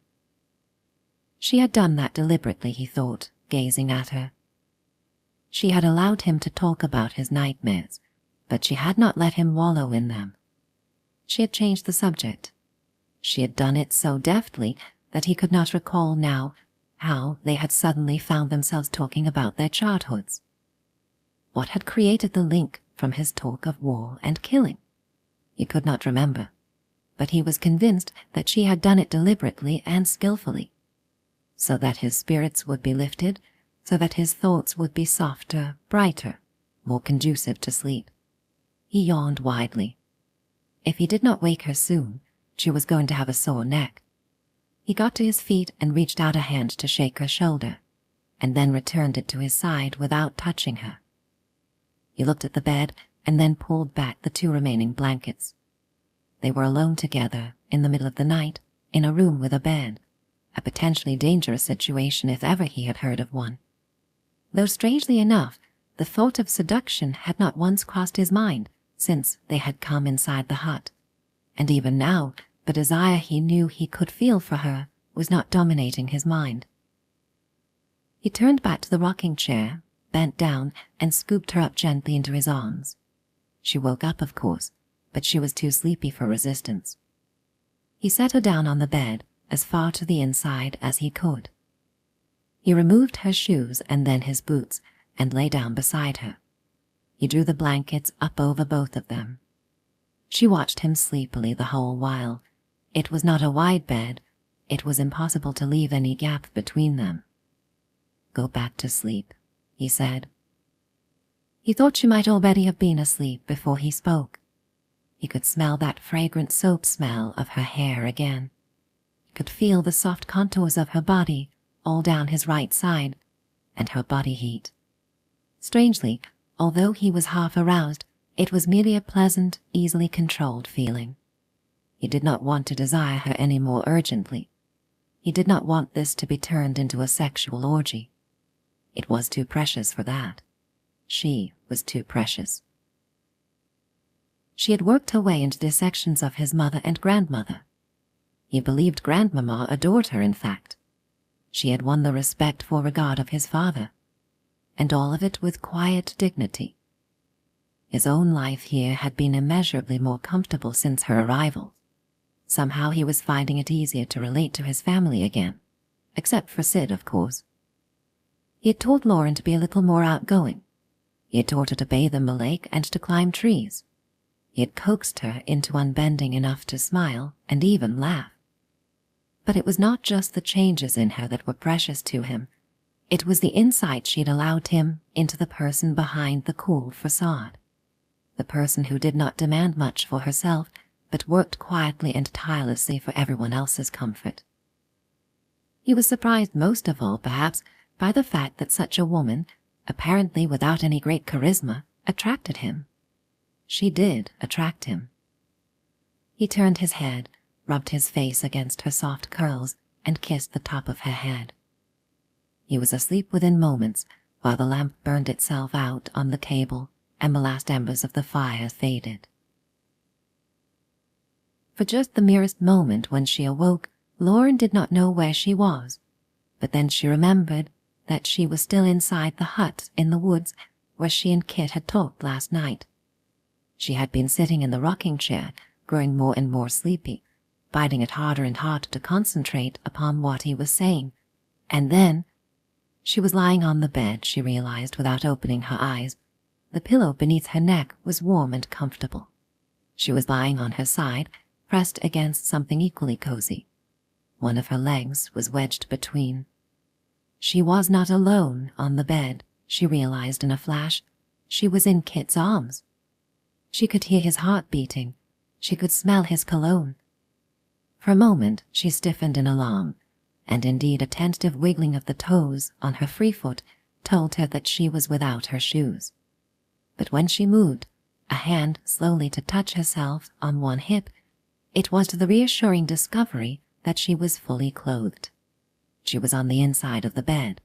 She had done that deliberately, he thought, gazing at her. She had allowed him to talk about his nightmares, but she had not let him wallow in them. She had changed the subject. She had done it so deftly that he could not recall now how they had suddenly found themselves talking about their childhoods. What had created the link from his talk of war and killing? He could not remember, but he was convinced that she had done it deliberately and skillfully, so that his spirits would be lifted, so that his thoughts would be softer, brighter, more conducive to sleep. He yawned widely. If he did not wake her soon, she was going to have a sore neck. He got to his feet and reached out a hand to shake her shoulder, and then returned it to his side without touching her. He looked at the bed and then pulled back the 2 remaining blankets. They were alone together, in the middle of the night, in a room with a bed, a potentially dangerous situation if ever he had heard of one. Though strangely enough, the thought of seduction had not once crossed his mind since they had come inside the hut, and even now, The desire he knew he could feel for her was not dominating his mind. He turned back to the rocking chair, bent down, and scooped her up gently into his arms. She woke up, of course, but she was too sleepy for resistance. He set her down on the bed, as far to the inside as he could. He removed her shoes and then his boots, and lay down beside her. He drew the blankets up over both of them. She watched him sleepily the whole while. It was not a wide bed. It was impossible to leave any gap between them. "Go back to sleep," he said. He thought she might already have been asleep before he spoke. He could smell that fragrant soap smell of her hair again. He could feel the soft contours of her body all down his right side, and her body heat. Strangely, although he was half aroused, it was merely a pleasant, easily controlled feeling. He did not want to desire her any more urgently. He did not want this to be turned into a sexual orgy. It was too precious for that. She was too precious. She had worked her way into dissections of his mother and grandmother. He believed Grandmama adored her, in fact. She had won the respectful regard of his father, and all of it with quiet dignity. His own life here had been immeasurably more comfortable since her arrival. Somehow he was finding it easier to relate to his family again, except for Sid, of course. He had told Lauren to be a little more outgoing. He had taught her to bathe in the lake and to climb trees. He had coaxed her into unbending enough to smile and even laugh. But it was not just the changes in her that were precious to him. It was the insight she'd allowed him into the person behind the cool facade. The person who did not demand much for herself, but worked quietly and tirelessly for everyone else's comfort. He was surprised most of all, perhaps, by the fact that such a woman, apparently without any great charisma, attracted him. She did attract him. He turned his head, rubbed his face against her soft curls, and kissed the top of her head. He was asleep within moments, while the lamp burned itself out on the cable and the last embers of the fire faded. For just the merest moment when she awoke, Lauren did not know where she was, but then she remembered that she was still inside the hut in the woods where she and Kit had talked last night. She had been sitting in the rocking chair, growing more and more sleepy, finding it harder and harder to concentrate upon what he was saying. And then she was lying on the bed, she realized without opening her eyes. The pillow beneath her neck was warm and comfortable. She was lying on her side, pressed against something equally cozy. One of her legs was wedged between. She was not alone on the bed, she realized in a flash. She was in Kit's arms. She could hear his heart beating. She could smell his cologne. For a moment she stiffened in alarm, and indeed a tentative wiggling of the toes on her free foot told her that she was without her shoes. But when she moved, a hand slowly to touch herself on one hip, it was to the reassuring discovery that she was fully clothed. She was on the inside of the bed.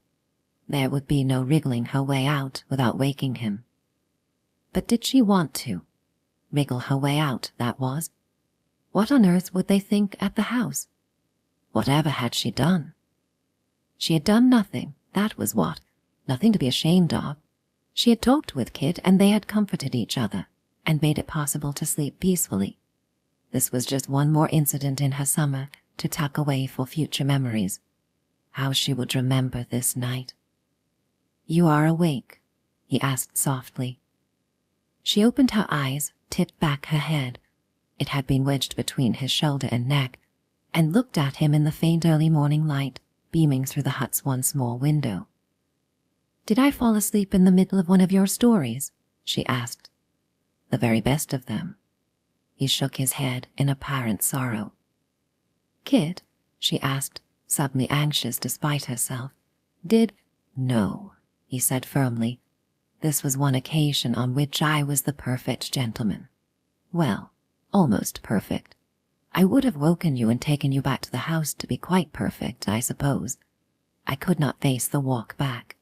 There would be no wriggling her way out without waking him. But did she want to? Wriggle her way out, that was. What on earth would they think at the house? Whatever had she done? She had done nothing, that was what. Nothing to be ashamed of. She had talked with Kit, and they had comforted each other, and made it possible to sleep peacefully. This was just one more incident in her summer to tuck away for future memories. How she would remember this night. "You are awake?" he asked softly. She opened her eyes, tipped back her head. It had been wedged between his shoulder and neck, and looked at him in the faint early morning light beaming through the hut's one small window. "Did I fall asleep in the middle of one of your stories?" she asked. "The very best of them." He shook his head in apparent sorrow. "Kit?" she asked, suddenly anxious despite herself. "No," he said firmly. "This was one occasion on which I was the perfect gentleman. Well, almost perfect. I would have woken you and taken you back to the house to be quite perfect, I suppose. I could not face the walk back."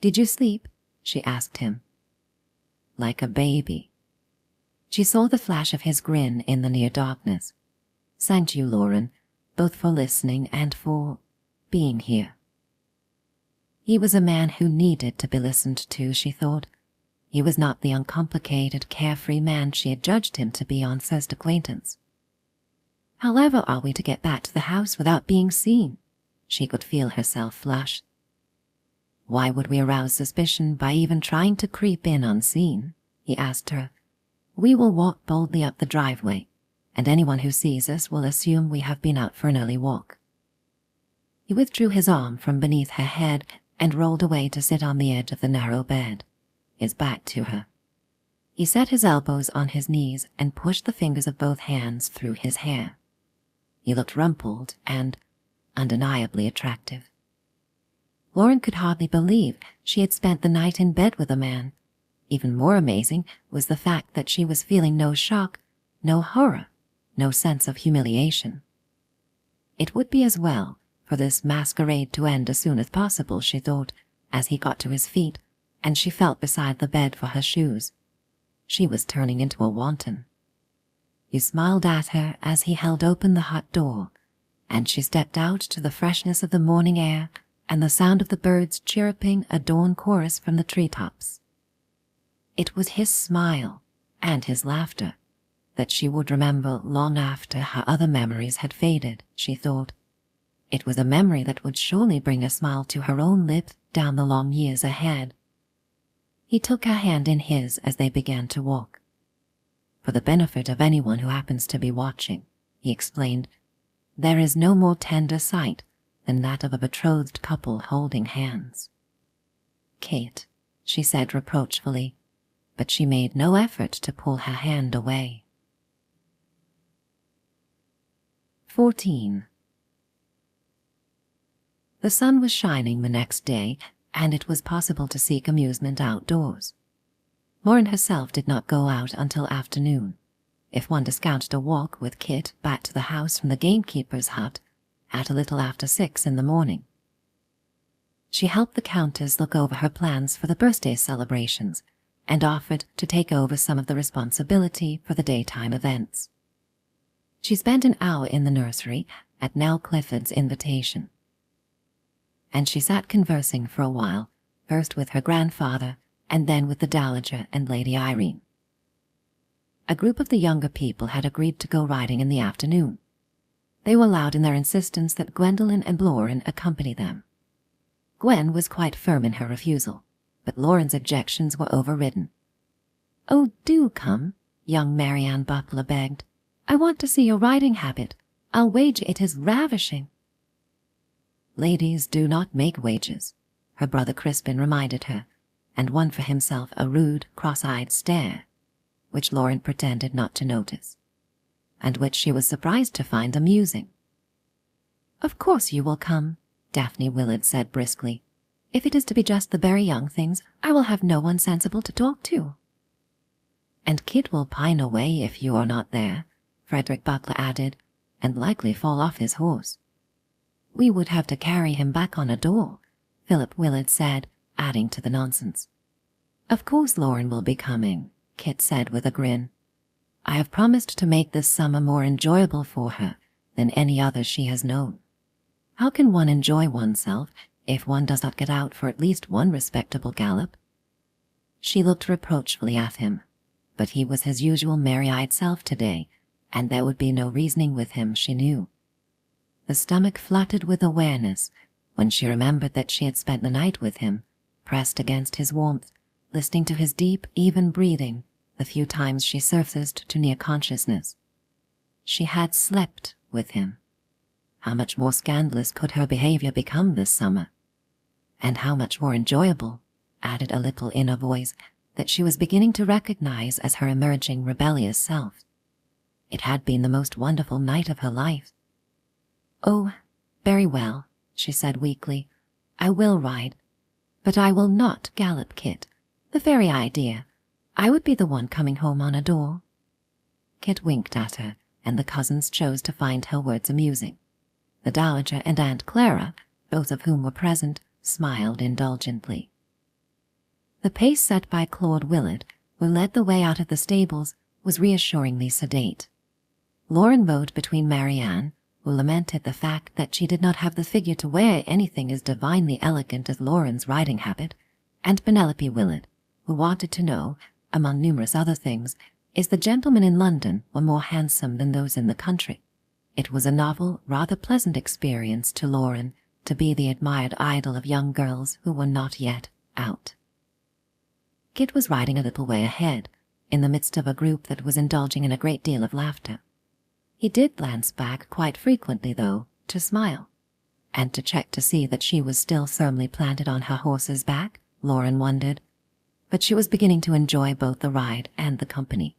"Did you sleep?" she asked him. "Like a baby." She saw the flash of his grin in the near darkness. Thank you, Lauren, both for listening and for being here. He was a man who needed to be listened to, she thought. He was not the uncomplicated, carefree man she had judged him to be on first acquaintance. However are we to get back to the house without being seen? She could feel herself flush. Why would we arouse suspicion by even trying to creep in unseen? He asked her. We will walk boldly up the driveway, and anyone who sees us will assume we have been out for an early walk. He withdrew his arm from beneath her head and rolled away to sit on the edge of the narrow bed, his back to her. He set his elbows on his knees and pushed the fingers of both hands through his hair. He looked rumpled and undeniably attractive. Lauren could hardly believe she had spent the night in bed with a man. Even more amazing was the fact that she was feeling no shock, no horror, no sense of humiliation. It would be as well for this masquerade to end as soon as possible, she thought, as he got to his feet, and she felt beside the bed for her shoes. She was turning into a wanton. He smiled at her as he held open the hut door, and she stepped out to the freshness of the morning air and the sound of the birds chirruping a dawn chorus from the treetops. It was his smile and his laughter that she would remember long after her other memories had faded, she thought. It was a memory that would surely bring a smile to her own lips down the long years ahead. He took her hand in his as they began to walk. For the benefit of anyone who happens to be watching, he explained, there is no more tender sight than that of a betrothed couple holding hands. Kate, she said reproachfully, but she made no effort to pull her hand away. 14. The sun was shining the next day, and it was possible to seek amusement outdoors. Lauren herself did not go out until afternoon, if one discounted a walk with Kit back to the house from the gamekeeper's hut at a little after 6 in the morning. She helped the Countess look over her plans for the birthday celebrations and offered to take over some of the responsibility for the daytime events. She spent an hour in the nursery at Nell Clifford's invitation, and she sat conversing for a while, first with her grandfather and then with the Dowager and Lady Irene. A group of the younger people had agreed to go riding in the afternoon. They were loud in their insistence that Gwendolen and Lauren accompany them. Gwen was quite firm in her refusal, but Lauren's objections were overridden. "Oh, do come," young Marianne Butler begged. "I want to see your riding habit. I'll wager it is ravishing." "Ladies do not make wagers," her brother Crispin reminded her, and won for himself a rude, cross-eyed stare, which Lauren pretended not to notice, and which she was surprised to find amusing. "Of course you will come," Daphne Willard said briskly. "If it is to be just the very young things, I will have no one sensible to talk to." "And Kit will pine away if you are not there," Frederick Butler added, "and likely fall off his horse." "We would have to carry him back on a door," Philip Willard said, adding to the nonsense. "Of course Lauren will be coming," Kit said with a grin. "I have promised to make this summer more enjoyable for her than any other she has known. How can one enjoy oneself if one does not get out for at least one respectable gallop?" She looked reproachfully at him, but he was his usual merry-eyed self today, and there would be no reasoning with him, she knew. The stomach fluttered with awareness when she remembered that she had spent the night with him, pressed against his warmth, listening to his deep, even breathing the few times she surfaced to near consciousness. She had slept with him. How much more scandalous could her behavior become this summer? And how much more enjoyable, added a little inner voice that she was beginning to recognize as her emerging rebellious self. It had been the most wonderful night of her life. "Oh, very well," she said weakly. "I will ride, but I will not gallop, Kit. The very idea. I would be the one coming home on a door." Kit winked at her, and the cousins chose to find her words amusing. The Dowager and Aunt Clara, both of whom were present, smiled indulgently. The pace set by Claude Willard, who led the way out of the stables, was reassuringly sedate. Lauren rode between Marianne, who lamented the fact that she did not have the figure to wear anything as divinely elegant as Lauren's riding habit, and Penelope Willett, who wanted to know, among numerous other things, is the gentlemen in London were more handsome than those in the country. It was a novel, rather pleasant experience to Lauren to be the admired idol of young girls who were not yet out. Kit was riding a little way ahead, in the midst of a group that was indulging in a great deal of laughter. He did glance back quite frequently, though, to smile, and to check to see that she was still firmly planted on her horse's back, Lauren wondered, but she was beginning to enjoy both the ride and the company.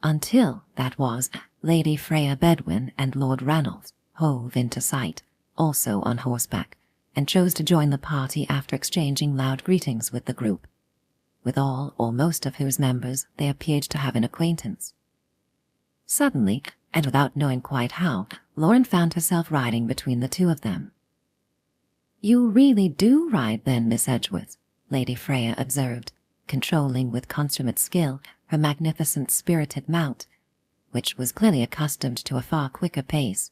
Until, that was, Lady Freya Bedwyn and Lord Ranulph hove into sight, also on horseback, and chose to join the party after exchanging loud greetings with the group, with all or most of whose members they appeared to have an acquaintance. Suddenly, and without knowing quite how, Lauren found herself riding between the two of them. "You really do ride, then, Miss Edgeworth," Lady Freya observed, controlling with consummate skill her magnificent spirited mount, which was clearly accustomed to a far quicker pace.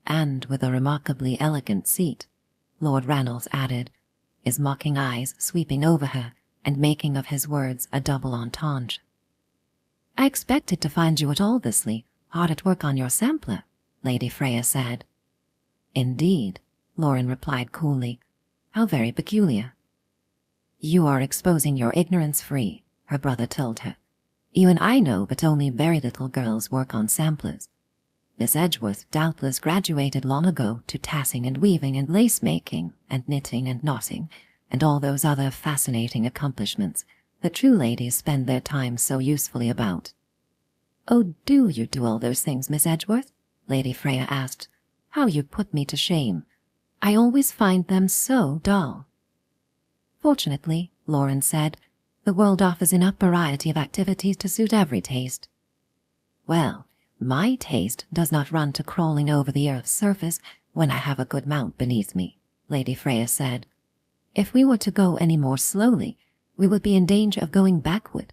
"And with a remarkably elegant seat," Lord Ranulph added, his mocking eyes sweeping over her and making of his words a double entendre. "I expected to find you at Aldersley, hard at work on your sampler," Lady Freya said. "Indeed," Lauren replied coolly. "How very peculiar." "You are exposing your ignorance free," her brother told her. "You and I know but only very little girls work on samplers. Miss Edgeworth doubtless graduated long ago to tassing and weaving and lace-making and knitting and knotting and all those other fascinating accomplishments that true ladies spend their time so usefully about." "Oh, do you do all those things, Miss Edgeworth?" Lady Freya asked. "How you put me to shame. I always find them so dull." "Fortunately," Lauren said, "the world offers enough variety of activities to suit every taste." "Well, my taste does not run to crawling over the earth's surface when I have a good mount beneath me," Lady Freya said. "If we were to go any more slowly, we would be in danger of going backward.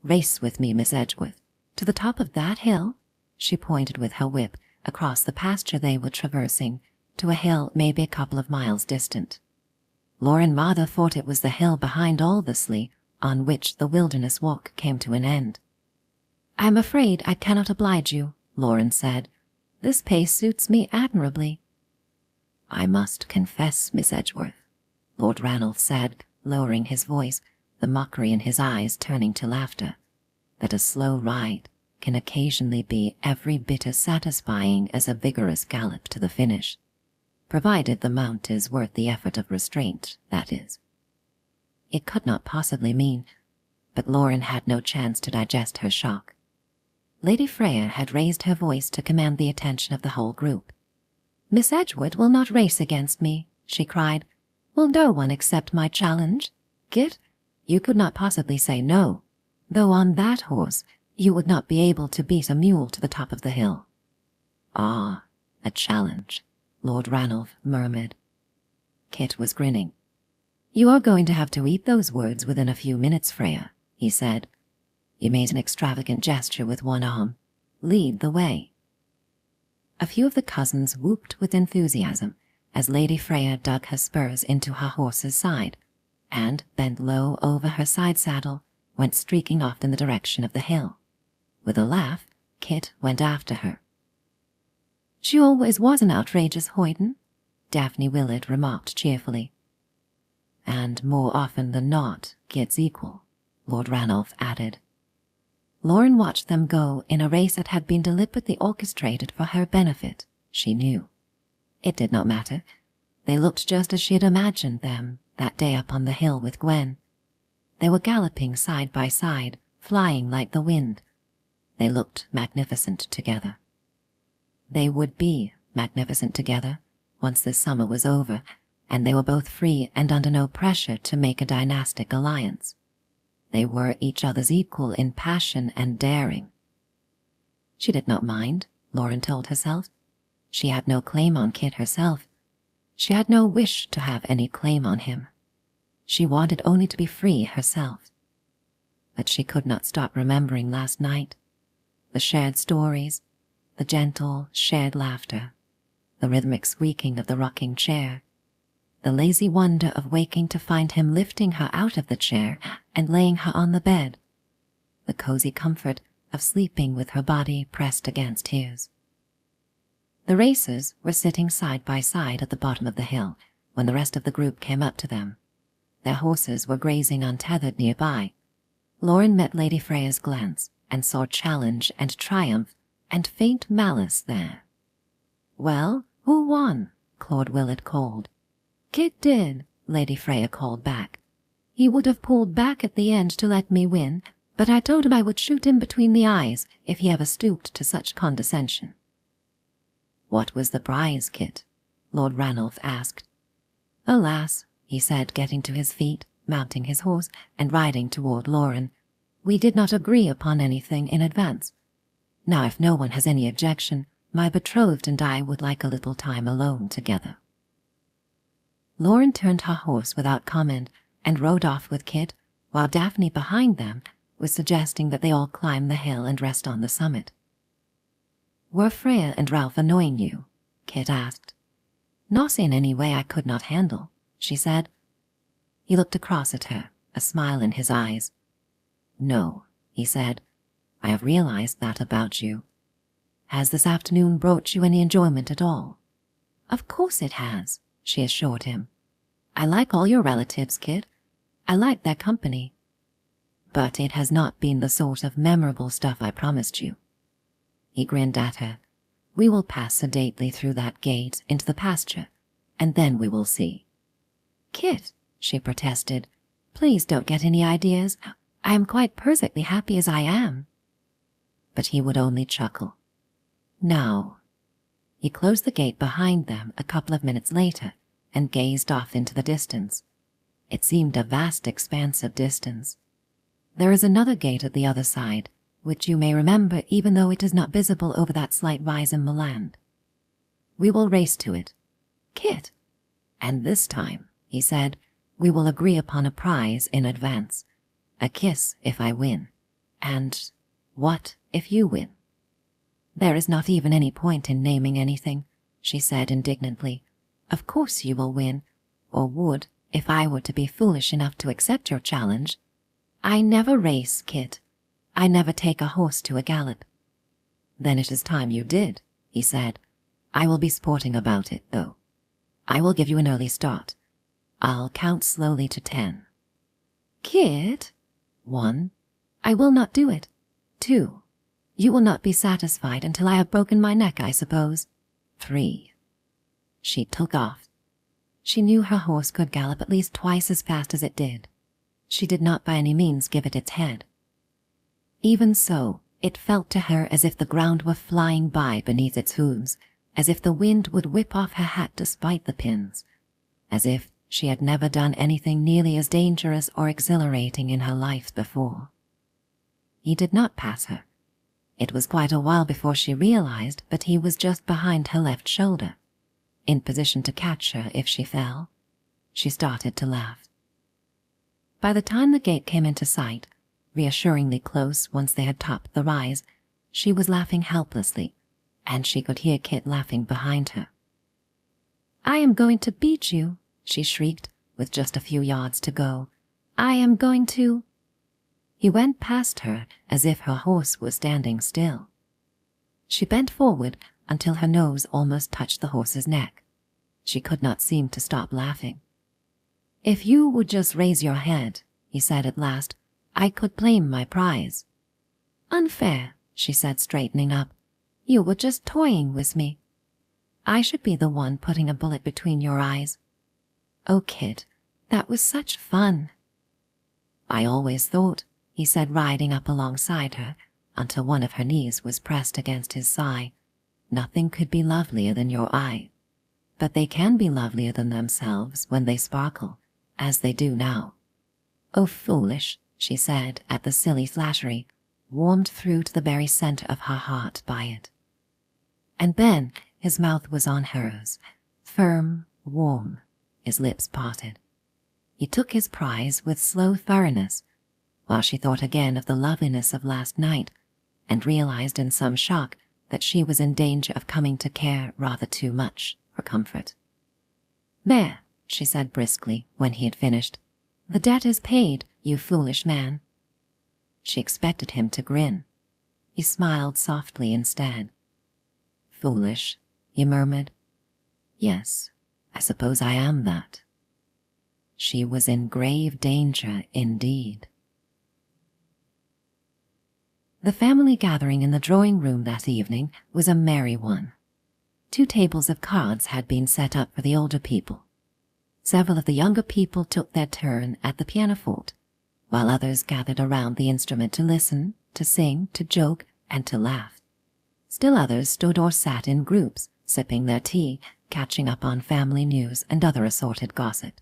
Race with me, Miss Edgeworth. To the top of that hill," she pointed with her whip across the pasture they were traversing, to a hill maybe a couple of miles distant. Lauren rather thought it was the hill behind Aldersley on which the wilderness walk came to an end. "I'm afraid I cannot oblige you," Lauren said. "This pace suits me admirably." "I must confess, Miss Edgeworth," Lord Ranulph said, lowering his voice, the mockery in his eyes turning to laughter, "that a slow ride can occasionally be every bit as satisfying as a vigorous gallop to the finish, provided the mount is worth the effort of restraint, that is." It could not possibly mean, but Lauren had no chance to digest her shock. Lady Freya had raised her voice to command the attention of the whole group. "Miss Edgeworth will not race against me," she cried. "Will no one accept my challenge? Kit, you could not possibly say no, though on that horse you would not be able to beat a mule to the top of the hill." "Ah, a challenge," Lord Ranulph murmured. Kit was grinning. "You are going to have to eat those words within a few minutes, Freya," he said. He made an extravagant gesture with one arm. "Lead the way." A few of the cousins whooped with enthusiasm as Lady Freya dug her spurs into her horse's side, and, bent low over her side saddle, went streaking off in the direction of the hill. With a laugh, Kit went after her. "She always was an outrageous hoyden," Daphne Willett remarked cheerfully. "And more often than not, Kit's equal," Lord Ranulph added. Lauren watched them go in a race that had been deliberately orchestrated for her benefit, she knew. It did not matter. They looked just as she had imagined them that day up on the hill with Gwen. They were galloping side by side, flying like the wind. They looked magnificent together. They would be magnificent together once this summer was over, and they were both free and under no pressure to make a dynastic alliance. They were each other's equal in passion and daring. She did not mind, Lauren told herself. She had no claim on Kit herself. She had no wish to have any claim on him. She wanted only to be free herself. But she could not stop remembering last night. the shared stories, the gentle, shared laughter, the rhythmic squeaking of the rocking chair, the lazy wonder of waking to find him lifting her out of the chair and laying her on the bed, the cozy comfort of sleeping with her body pressed against his. The racers were sitting side by side at the bottom of the hill when the rest of the group came up to them. Their horses were grazing untethered nearby. Lauren met Lady Freya's glance and saw challenge and triumph and faint malice there. "Well, who won?" Claude Willett called. "Kit did," Lady Freya called back. "He would have pulled back at the end to let me win, but I told him I would shoot him between the eyes if he ever stooped to such condescension." "What was the prize, Kit?" Lord Ranulph asked. "Alas," he said, getting to his feet, mounting his horse, and riding toward Lauren, "we did not agree upon anything in advance. Now, if no one has any objection, my betrothed and I would like a little time alone together." Lauren turned her horse without comment and rode off with Kit, while Daphne behind them was suggesting that they all climb the hill and rest on the summit. "Were Freya and Ralph annoying you?" Kit asked. "Not in any way I could not handle," she said. He looked across at her, a smile in his eyes. "No," he said, "I have realized that about you. Has this afternoon brought you any enjoyment at all?" "Of course it has," she assured him. "I like all your relatives, Kit. I like their company. But it has not been the sort of memorable stuff I promised you." He grinned at her. "We will pass sedately through that gate into the pasture, and then we will see." "Kit," she protested, "please don't get any ideas. I am quite perfectly happy as I am." But he would only chuckle. "Now." He closed the gate behind them a couple of minutes later and gazed off into the distance. It seemed a vast expanse of distance. "There is another gate at the other side, which you may remember even though it is not visible over that slight rise in the land. We will race to it. Kit! And this time," he said, "we will agree upon a prize in advance. A kiss if I win. And what if you win?" "There is not even any point in naming anything," she said indignantly. "Of course you will win, or would if I were to be foolish enough to accept your challenge. I never race, Kit. I never take a horse to a gallop." "Then it is time you did," he said. "I will be sporting about it, though. I will give you an early start. I'll count slowly to 10. "Kit!" 1. "I will not do it. 2. "You will not be satisfied until I have broken my neck, I suppose. 3. She took off. She knew her horse could gallop at least twice as fast as it did. She did not by any means give it its head. Even so, it felt to her as if the ground were flying by beneath its hooves, as if the wind would whip off her hat despite the pins, as if she had never done anything nearly as dangerous or exhilarating in her life before. He did not pass her. It was quite a while before she realized that he was just behind her left shoulder, in position to catch her if she fell. She started to laugh. By the time the gate came into sight, reassuringly close once they had topped the rise, she was laughing helplessly, and she could hear Kit laughing behind her. "I am going to beat you," she shrieked, with just a few yards to go. "I am going to—" He went past her as if her horse was standing still. She bent forward until her nose almost touched the horse's neck. She could not seem to stop laughing. "If you would just raise your head," he said at last, "I could claim my prize." "Unfair," she said, straightening up. "You were just toying with me. I should be the one putting a bullet between your eyes. Oh, Kit, that was such fun." "I always thought," he said, riding up alongside her until one of her knees was pressed against his thigh, "nothing could be lovelier than your eye. But they can be lovelier than themselves when they sparkle, as they do now." "Oh, foolish," she said at the silly flattery, warmed through to the very center of her heart by it. And then his mouth was on hers, firm, warm, his lips parted. He took his prize with slow thoroughness, while she thought again of the loveliness of last night and realized in some shock that she was in danger of coming to care rather too much for comfort. "There," she said briskly when he had finished. "The debt is paid, you foolish man." She expected him to grin. He smiled softly instead. "Foolish," he murmured. "Yes, I suppose I am that." She was in grave danger indeed. The family gathering in the drawing-room that evening was a merry one. 2 tables of cards had been set up for the older people. Several of the younger people took their turn at the pianoforte, while others gathered around the instrument to listen, to sing, to joke, and to laugh. Still others stood or sat in groups, sipping their tea, catching up on family news and other assorted gossip.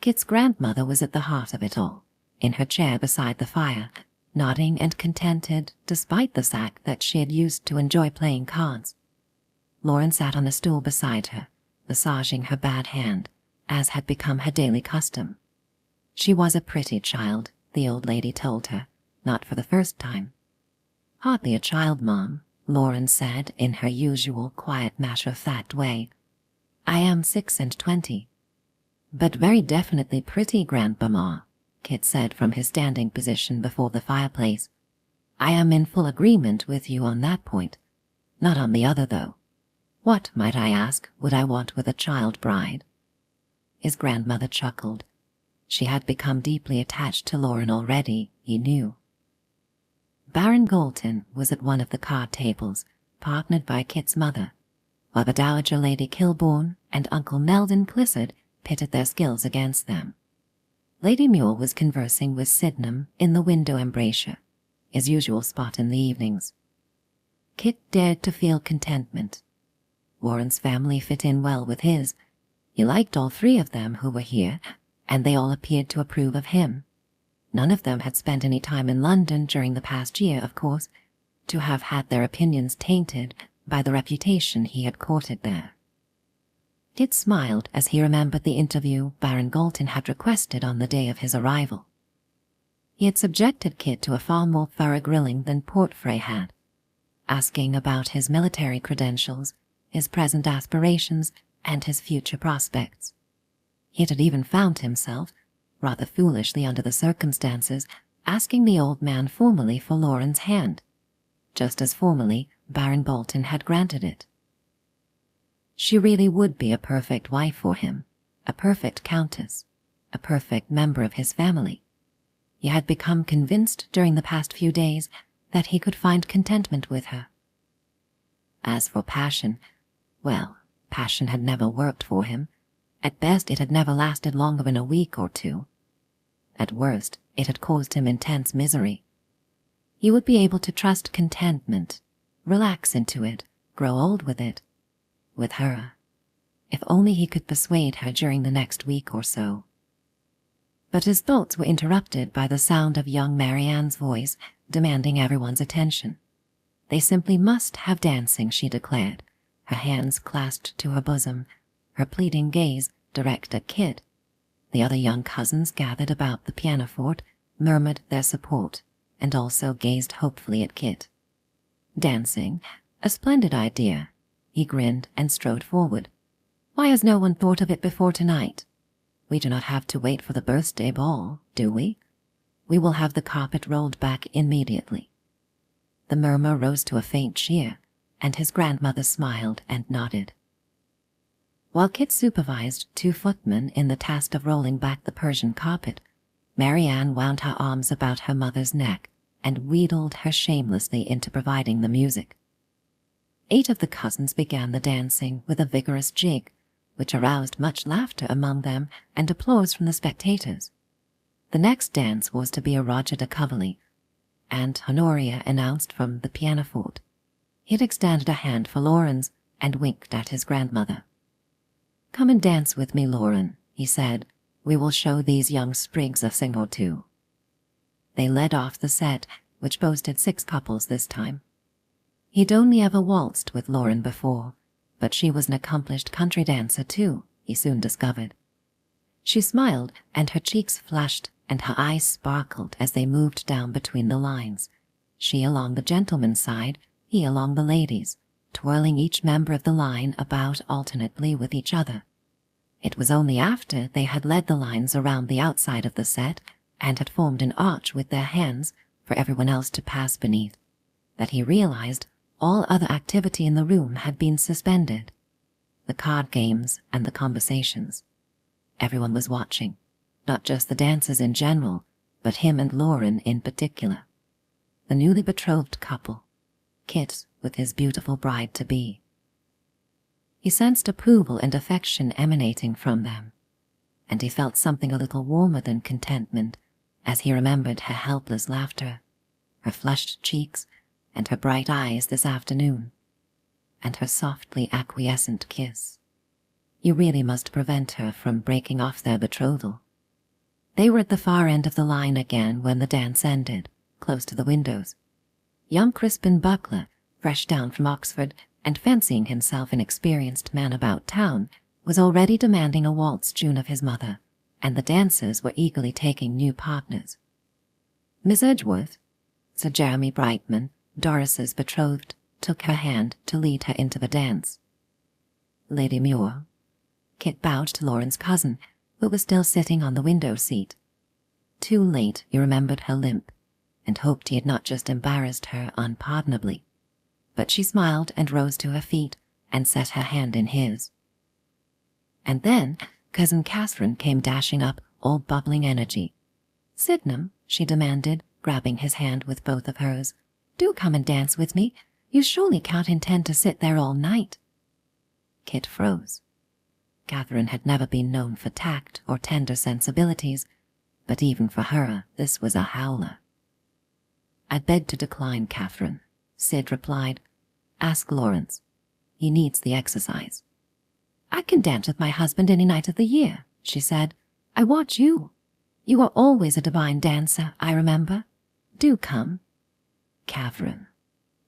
Kit's grandmother was at the heart of it all, in her chair beside the fire, nodding and contented despite the fact that she had used to enjoy playing cards. Lauren sat on a stool beside her, massaging her bad hand, as had become her daily custom. She was a pretty child, the old lady told her, not for the first time. "Hardly a child, Mom," Lauren said in her usual quiet matter-of-fact way. "I am 26. "But very definitely pretty, Grandmamma," Kit said from his standing position before the fireplace. "I am in full agreement with you on that point. Not on the other, though. What, might I ask, would I want with a child bride?" His grandmother chuckled. She had become deeply attached to Lauren already, he knew. Baron Galton was at one of the card tables, partnered by Kit's mother, while the Dowager Lady Kilbourne and Uncle Meldon Clissard pitted their skills against them. Lady Mule was conversing with Sydenham in the window embrasure, his usual spot in the evenings. Kit dared to feel contentment. Warren's family fit in well with his. He liked all 3 of them who were here, and they all appeared to approve of him. None of them had spent any time in London during the past year, of course, to have had their opinions tainted by the reputation he had courted there. Kit smiled as he remembered the interview Baron Galton had requested on the day of his arrival. He had subjected Kit to a far more thorough grilling than Portfray had, asking about his military credentials, his present aspirations, and his future prospects. Kit had even found himself, rather foolishly under the circumstances, asking the old man formally for Lauren's hand. Just as formally, Baron Bolton had granted it. She really would be a perfect wife for him, a perfect countess, a perfect member of his family. He had become convinced during the past few days that he could find contentment with her. As for passion, well, passion had never worked for him. At best, it had never lasted longer than a week or 2. At worst, it had caused him intense misery. He would be able to trust contentment, relax into it, grow old with it. With her, if only he could persuade her during the next week or so. But his thoughts were interrupted by the sound of young Marianne's voice demanding everyone's attention. They simply must have dancing, she declared, her hands clasped to her bosom, her pleading gaze direct at Kit. The other young cousins gathered about the pianoforte, murmured their support, and also gazed hopefully at Kit. Dancing, a splendid idea. He grinned and strode forward. "Why has no one thought of it before tonight? We do not have to wait for the birthday ball, do we? We will have the carpet rolled back immediately." The murmur rose to a faint cheer, and his grandmother smiled and nodded. While Kit supervised 2 footmen in the task of rolling back the Persian carpet, Marianne wound her arms about her mother's neck and wheedled her shamelessly into providing the music. 8 of the cousins began the dancing with a vigorous jig, which aroused much laughter among them and applause from the spectators. The next dance was to be a Roger de Coverley, and Honoria announced from the pianoforte. He had extended a hand for Lauren's and winked at his grandmother. "Come and dance with me, Lauren," he said. "We will show these young sprigs a thing or 2. They led off the set, which boasted 6 couples this time. He'd only ever waltzed with Lauren before, but she was an accomplished country dancer too, he soon discovered. She smiled, and her cheeks flushed and her eyes sparkled as they moved down between the lines. she along the gentlemen's side, he along the ladies', twirling each member of the line about alternately with each other. It was only after they had led the lines around the outside of the set and had formed an arch with their hands for everyone else to pass beneath that he realized all other activity in the room had been suspended. The card games and the conversations. Everyone was watching, not just the dancers in general, but him and Lauren in particular. The newly betrothed couple, Kit with his beautiful bride-to-be. He sensed approval and affection emanating from them, and he felt something a little warmer than contentment as he remembered her helpless laughter, her flushed cheeks, and her bright eyes this afternoon, and her softly acquiescent kiss. You really must prevent her from breaking off their betrothal. They were at the far end of the line again when the dance ended, close to the windows. Young Crispin Butler, fresh down from Oxford and fancying himself an experienced man about town, was already demanding a waltz tune of his mother, and the dancers were eagerly taking new partners. Miss Edgeworth, Sir Jeremy Brightman, Doris's betrothed, took her hand to lead her into the dance. Lady Muir. Kit bowed to Lauren's cousin, who was still sitting on the window seat. Too late he remembered her limp, and hoped he had not just embarrassed her unpardonably. But she smiled and rose to her feet and set her hand in his. And then Cousin Catherine came dashing up, all bubbling energy. "Sydenham," she demanded, grabbing his hand with both of hers, "do come and dance with me. You surely can't intend to sit there all night." Kit froze. Catherine had never been known for tact or tender sensibilities, but even for her this was a howler. "I beg to decline, Catherine," Sid replied. "Ask Lawrence. He needs the exercise." "I can dance with my husband any night of the year," she said. "I watch you. You are always a divine dancer, I remember. Do come." "Catherine."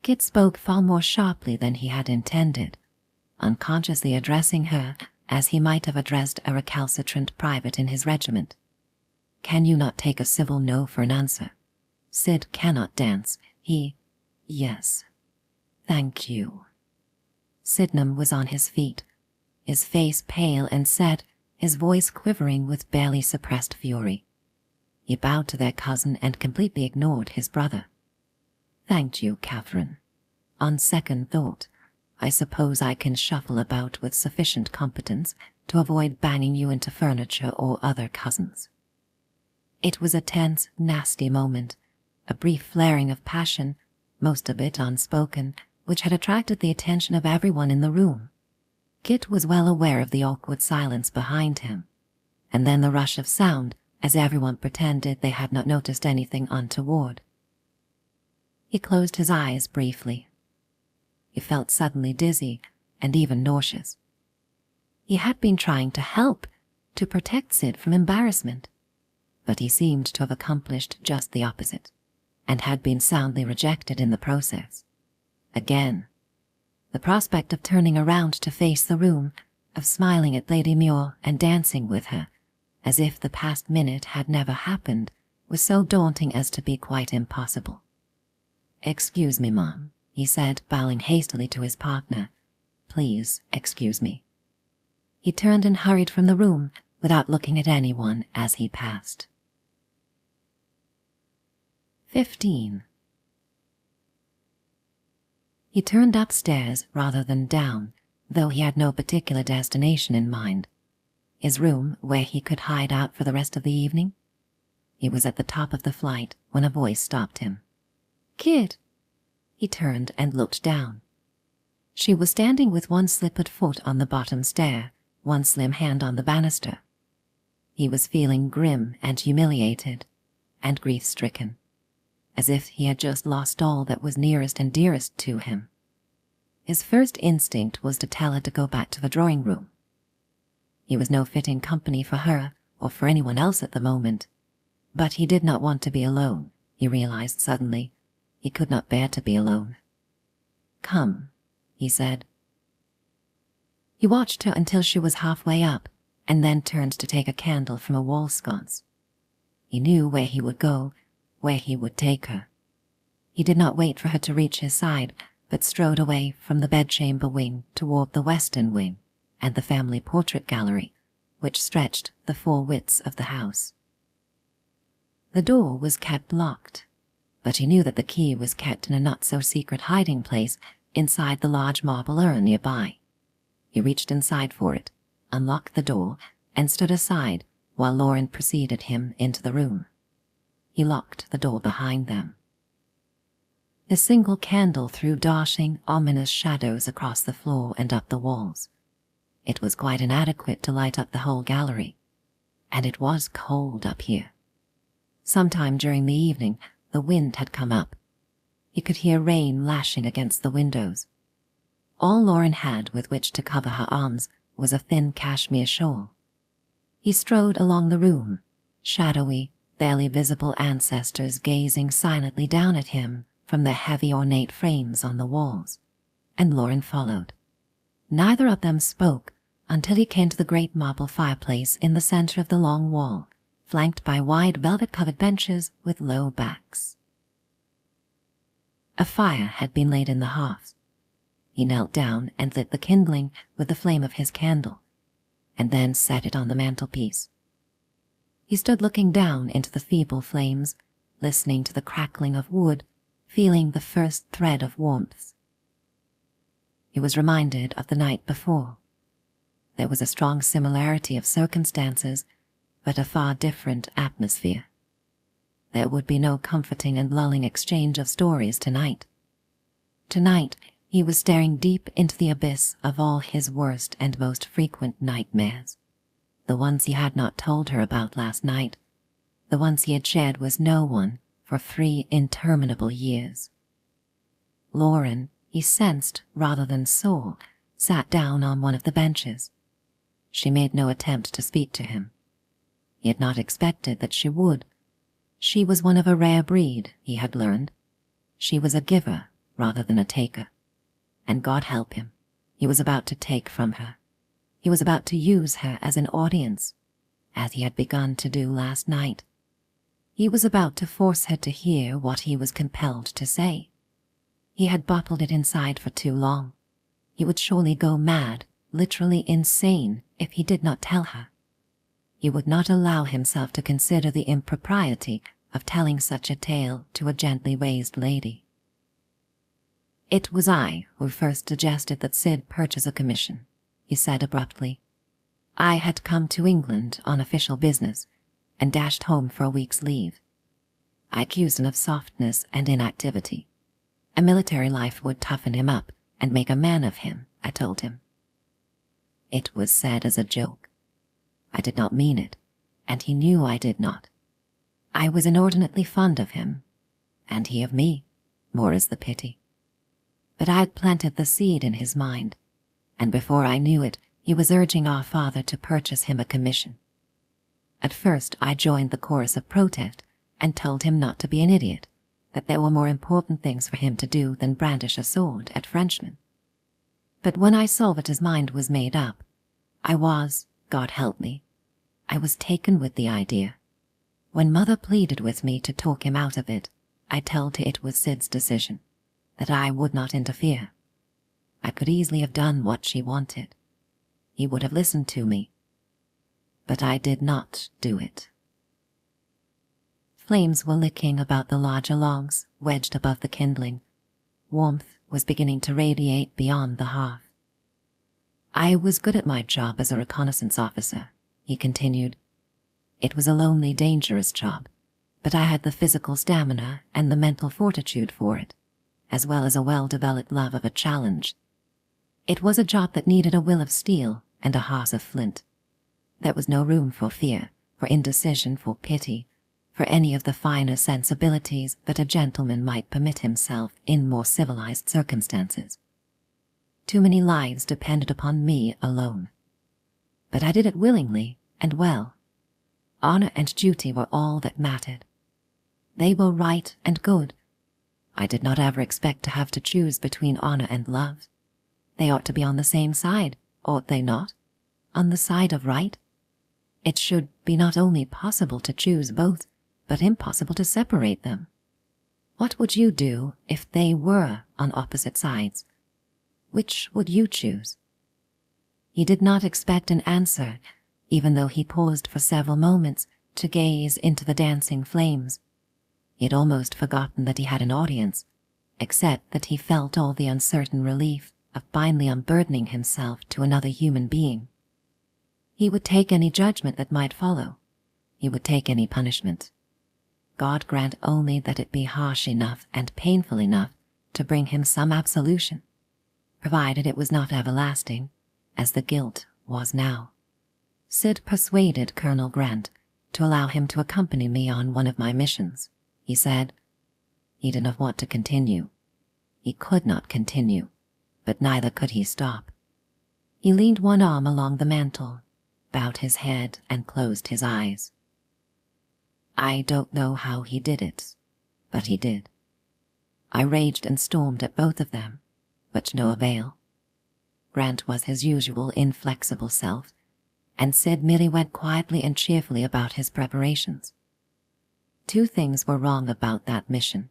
Kit spoke far more sharply than he had intended, unconsciously addressing her as he might have addressed a recalcitrant private in his regiment. "Can you not take a civil no for an answer? Sid cannot dance. Yes. Thank you." Sydenham was on his feet, his face pale and set, his voice quivering with barely suppressed fury. He bowed to their cousin and completely ignored his brother. "Thank you, Catherine. On second thought, I suppose I can shuffle about with sufficient competence to avoid banging you into furniture or other cousins." It was a tense, nasty moment, a brief flaring of passion, most of it unspoken, which had attracted the attention of everyone in the room. Kit was well aware of the awkward silence behind him, and then the rush of sound as everyone pretended they had not noticed anything untoward. He closed his eyes briefly. He felt suddenly dizzy and even nauseous. He had been trying to help, to protect Sid from embarrassment, but he seemed to have accomplished just the opposite, and had been soundly rejected in the process. Again. The prospect of turning around to face the room, of smiling at Lady Muir and dancing with her, as if the past minute had never happened, was so daunting as to be quite impossible. "Excuse me, Mom," he said, bowing hastily to his partner. "Please excuse me." He turned and hurried from the room without looking at anyone as he passed. 15. He turned upstairs rather than down, though he had no particular destination in mind. His room, where he could hide out for the rest of the evening? He was at the top of the flight when a voice stopped him. "Kid!" He turned and looked down. She was standing with one slippered foot on the bottom stair, one slim hand on the banister. He was feeling grim and humiliated, and grief-stricken, as if he had just lost all that was nearest and dearest to him. His first instinct was to tell her to go back to the drawing-room. He was no fitting company for her or for anyone else at the moment, but he did not want to be alone, he realized suddenly. He could not bear to be alone. "Come," he said. He watched her until she was halfway up, and then turned to take a candle from a wall sconce. He knew where he would go, where he would take her. He did not wait for her to reach his side, but strode away from the bedchamber wing toward the western wing and the family portrait gallery, which stretched the full width of the house. The door was kept locked, but he knew that the key was kept in a not-so-secret hiding place inside the large marble urn nearby. He reached inside for it, unlocked the door, and stood aside while Lauren preceded him into the room. He locked the door behind them. A single candle threw darting, ominous shadows across the floor and up the walls. It was quite inadequate to light up the whole gallery, and it was cold up here. Sometime during the evening, the wind had come up. He could hear rain lashing against the windows. All Lauren had with which to cover her arms was a thin cashmere shawl. He strode along the room, shadowy, barely visible ancestors gazing silently down at him from the heavy ornate frames on the walls, and Lauren followed. Neither of them spoke until he came to the great marble fireplace in the center of the long wall, flanked by wide velvet-covered benches with low backs. A fire had been laid in the hearth. He knelt down and lit the kindling with the flame of his candle, and then set it on the mantelpiece. He stood looking down into the feeble flames, listening to the crackling of wood, feeling the first thread of warmth. He was reminded of the night before. There was a strong similarity of circumstances, but a far different atmosphere. There would be no comforting and lulling exchange of stories tonight. Tonight, he was staring deep into the abyss of all his worst and most frequent nightmares, the ones he had not told her about last night, the ones he had shared with no one for 3 interminable years. Lauren, he sensed rather than saw, sat down on one of the benches. She made no attempt to speak to him. He had not expected that she would. She was one of a rare breed, he had learned. She was a giver rather than a taker. And God help him, he was about to take from her. He was about to use her as an audience, as he had begun to do last night. He was about to force her to hear what he was compelled to say. He had bottled it inside for too long. He would surely go mad, literally insane, if he did not tell her. He would not allow himself to consider the impropriety of telling such a tale to a gently raised lady. "It was I who first suggested that Sid purchase a commission," he said abruptly. "I had come to England on official business and dashed home for a week's leave. I accused him of softness and inactivity. A military life would toughen him up and make a man of him, I told him. It was said as a joke. I did not mean it, and he knew I did not. I was inordinately fond of him, and he of me, more is the pity. But I had planted the seed in his mind, and before I knew it, he was urging our father to purchase him a commission. At first I joined the chorus of protest and told him not to be an idiot, that there were more important things for him to do than brandish a sword at Frenchmen. But when I saw that his mind was made up, I was, God help me, I was taken with the idea. When Mother pleaded with me to talk him out of it, I told her it was Sid's decision, that I would not interfere. I could easily have done what she wanted. He would have listened to me. But I did not do it." Flames were licking about the larger logs wedged above the kindling. Warmth was beginning to radiate beyond the hearth. "I was good at my job as a reconnaissance officer," he continued. "It was a lonely, dangerous job, but I had the physical stamina and the mental fortitude for it, as well as a well-developed love of a challenge. It was a job that needed a will of steel and a heart of flint. There was no room for fear, for indecision, for pity, for any of the finer sensibilities that a gentleman might permit himself in more civilized circumstances. Too many lives depended upon me alone. But I did it willingly and well. Honor and duty were all that mattered. They were right and good. I did not ever expect to have to choose between honor and love. They ought to be on the same side, ought they not? On the side of right? It should be not only possible to choose both, but impossible to separate them. What would you do if they were on opposite sides? Which would you choose? He did not expect an answer, even though he paused for several moments to gaze into the dancing flames. He had almost forgotten that he had an audience, except that he felt all the uncertain relief of finally unburdening himself to another human being. He would take any judgment that might follow. He would take any punishment. God grant only that it be harsh enough and painful enough to bring him some absolution, provided it was not everlasting, as the guilt was now. Sid persuaded Colonel Grant to allow him to accompany me on one of my missions, he said. He did not want to continue. He could not continue, but neither could he stop. He leaned one arm along the mantel, bowed his head, and closed his eyes. I don't know how he did it, but he did. I raged and stormed at both of them, but to no avail. Grant was his usual inflexible self, and Sid merely went quietly and cheerfully about his preparations. 2 things were wrong about that mission.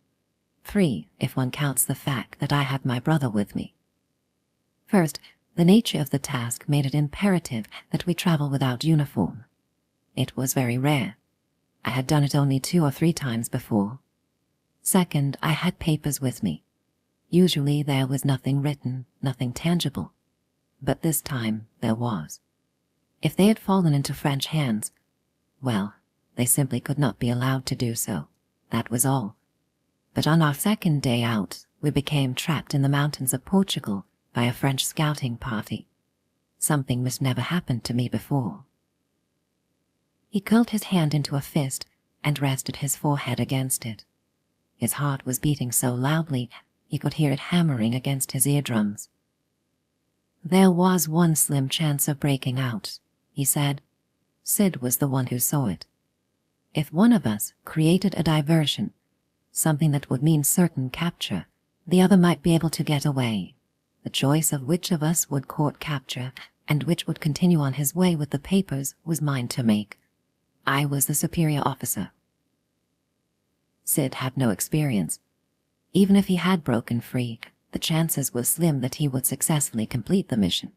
3, if one counts the fact that I had my brother with me. First, the nature of the task made it imperative that we travel without uniform. It was very rare. I had done it only 2 or 3 times before. Second, I had papers with me. Usually there was nothing written, nothing tangible. But this time there was. If they had fallen into French hands, well, they simply could not be allowed to do so. That was all. But on our second day out, we became trapped in the mountains of Portugal by a French scouting party. Something which never happened to me before. He curled his hand into a fist and rested his forehead against it. His heart was beating so loudly he could hear it hammering against his eardrums. There was one slim chance of breaking out, he said. Sid was the one who saw it. If one of us created a diversion, something that would mean certain capture, the other might be able to get away. The choice of which of us would court capture and which would continue on his way with the papers was mine to make. I was the superior officer. Sid had no experience. Even if he had broken free, the chances were slim that he would successfully complete the mission.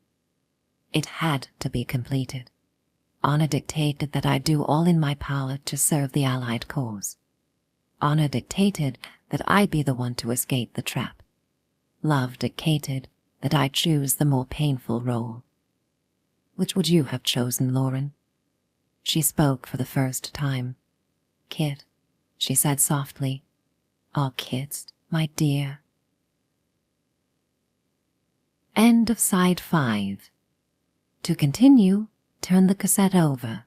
It had to be completed. Honor dictated that I do all in my power to serve the Allied cause. Honor dictated that I be the one to escape the trap. Love dictated that I choose the more painful role. Which would you have chosen, Lauren? She spoke for the first time. Kid, she said softly. All kids, my dear. End of side 5. To continue, turn the cassette over.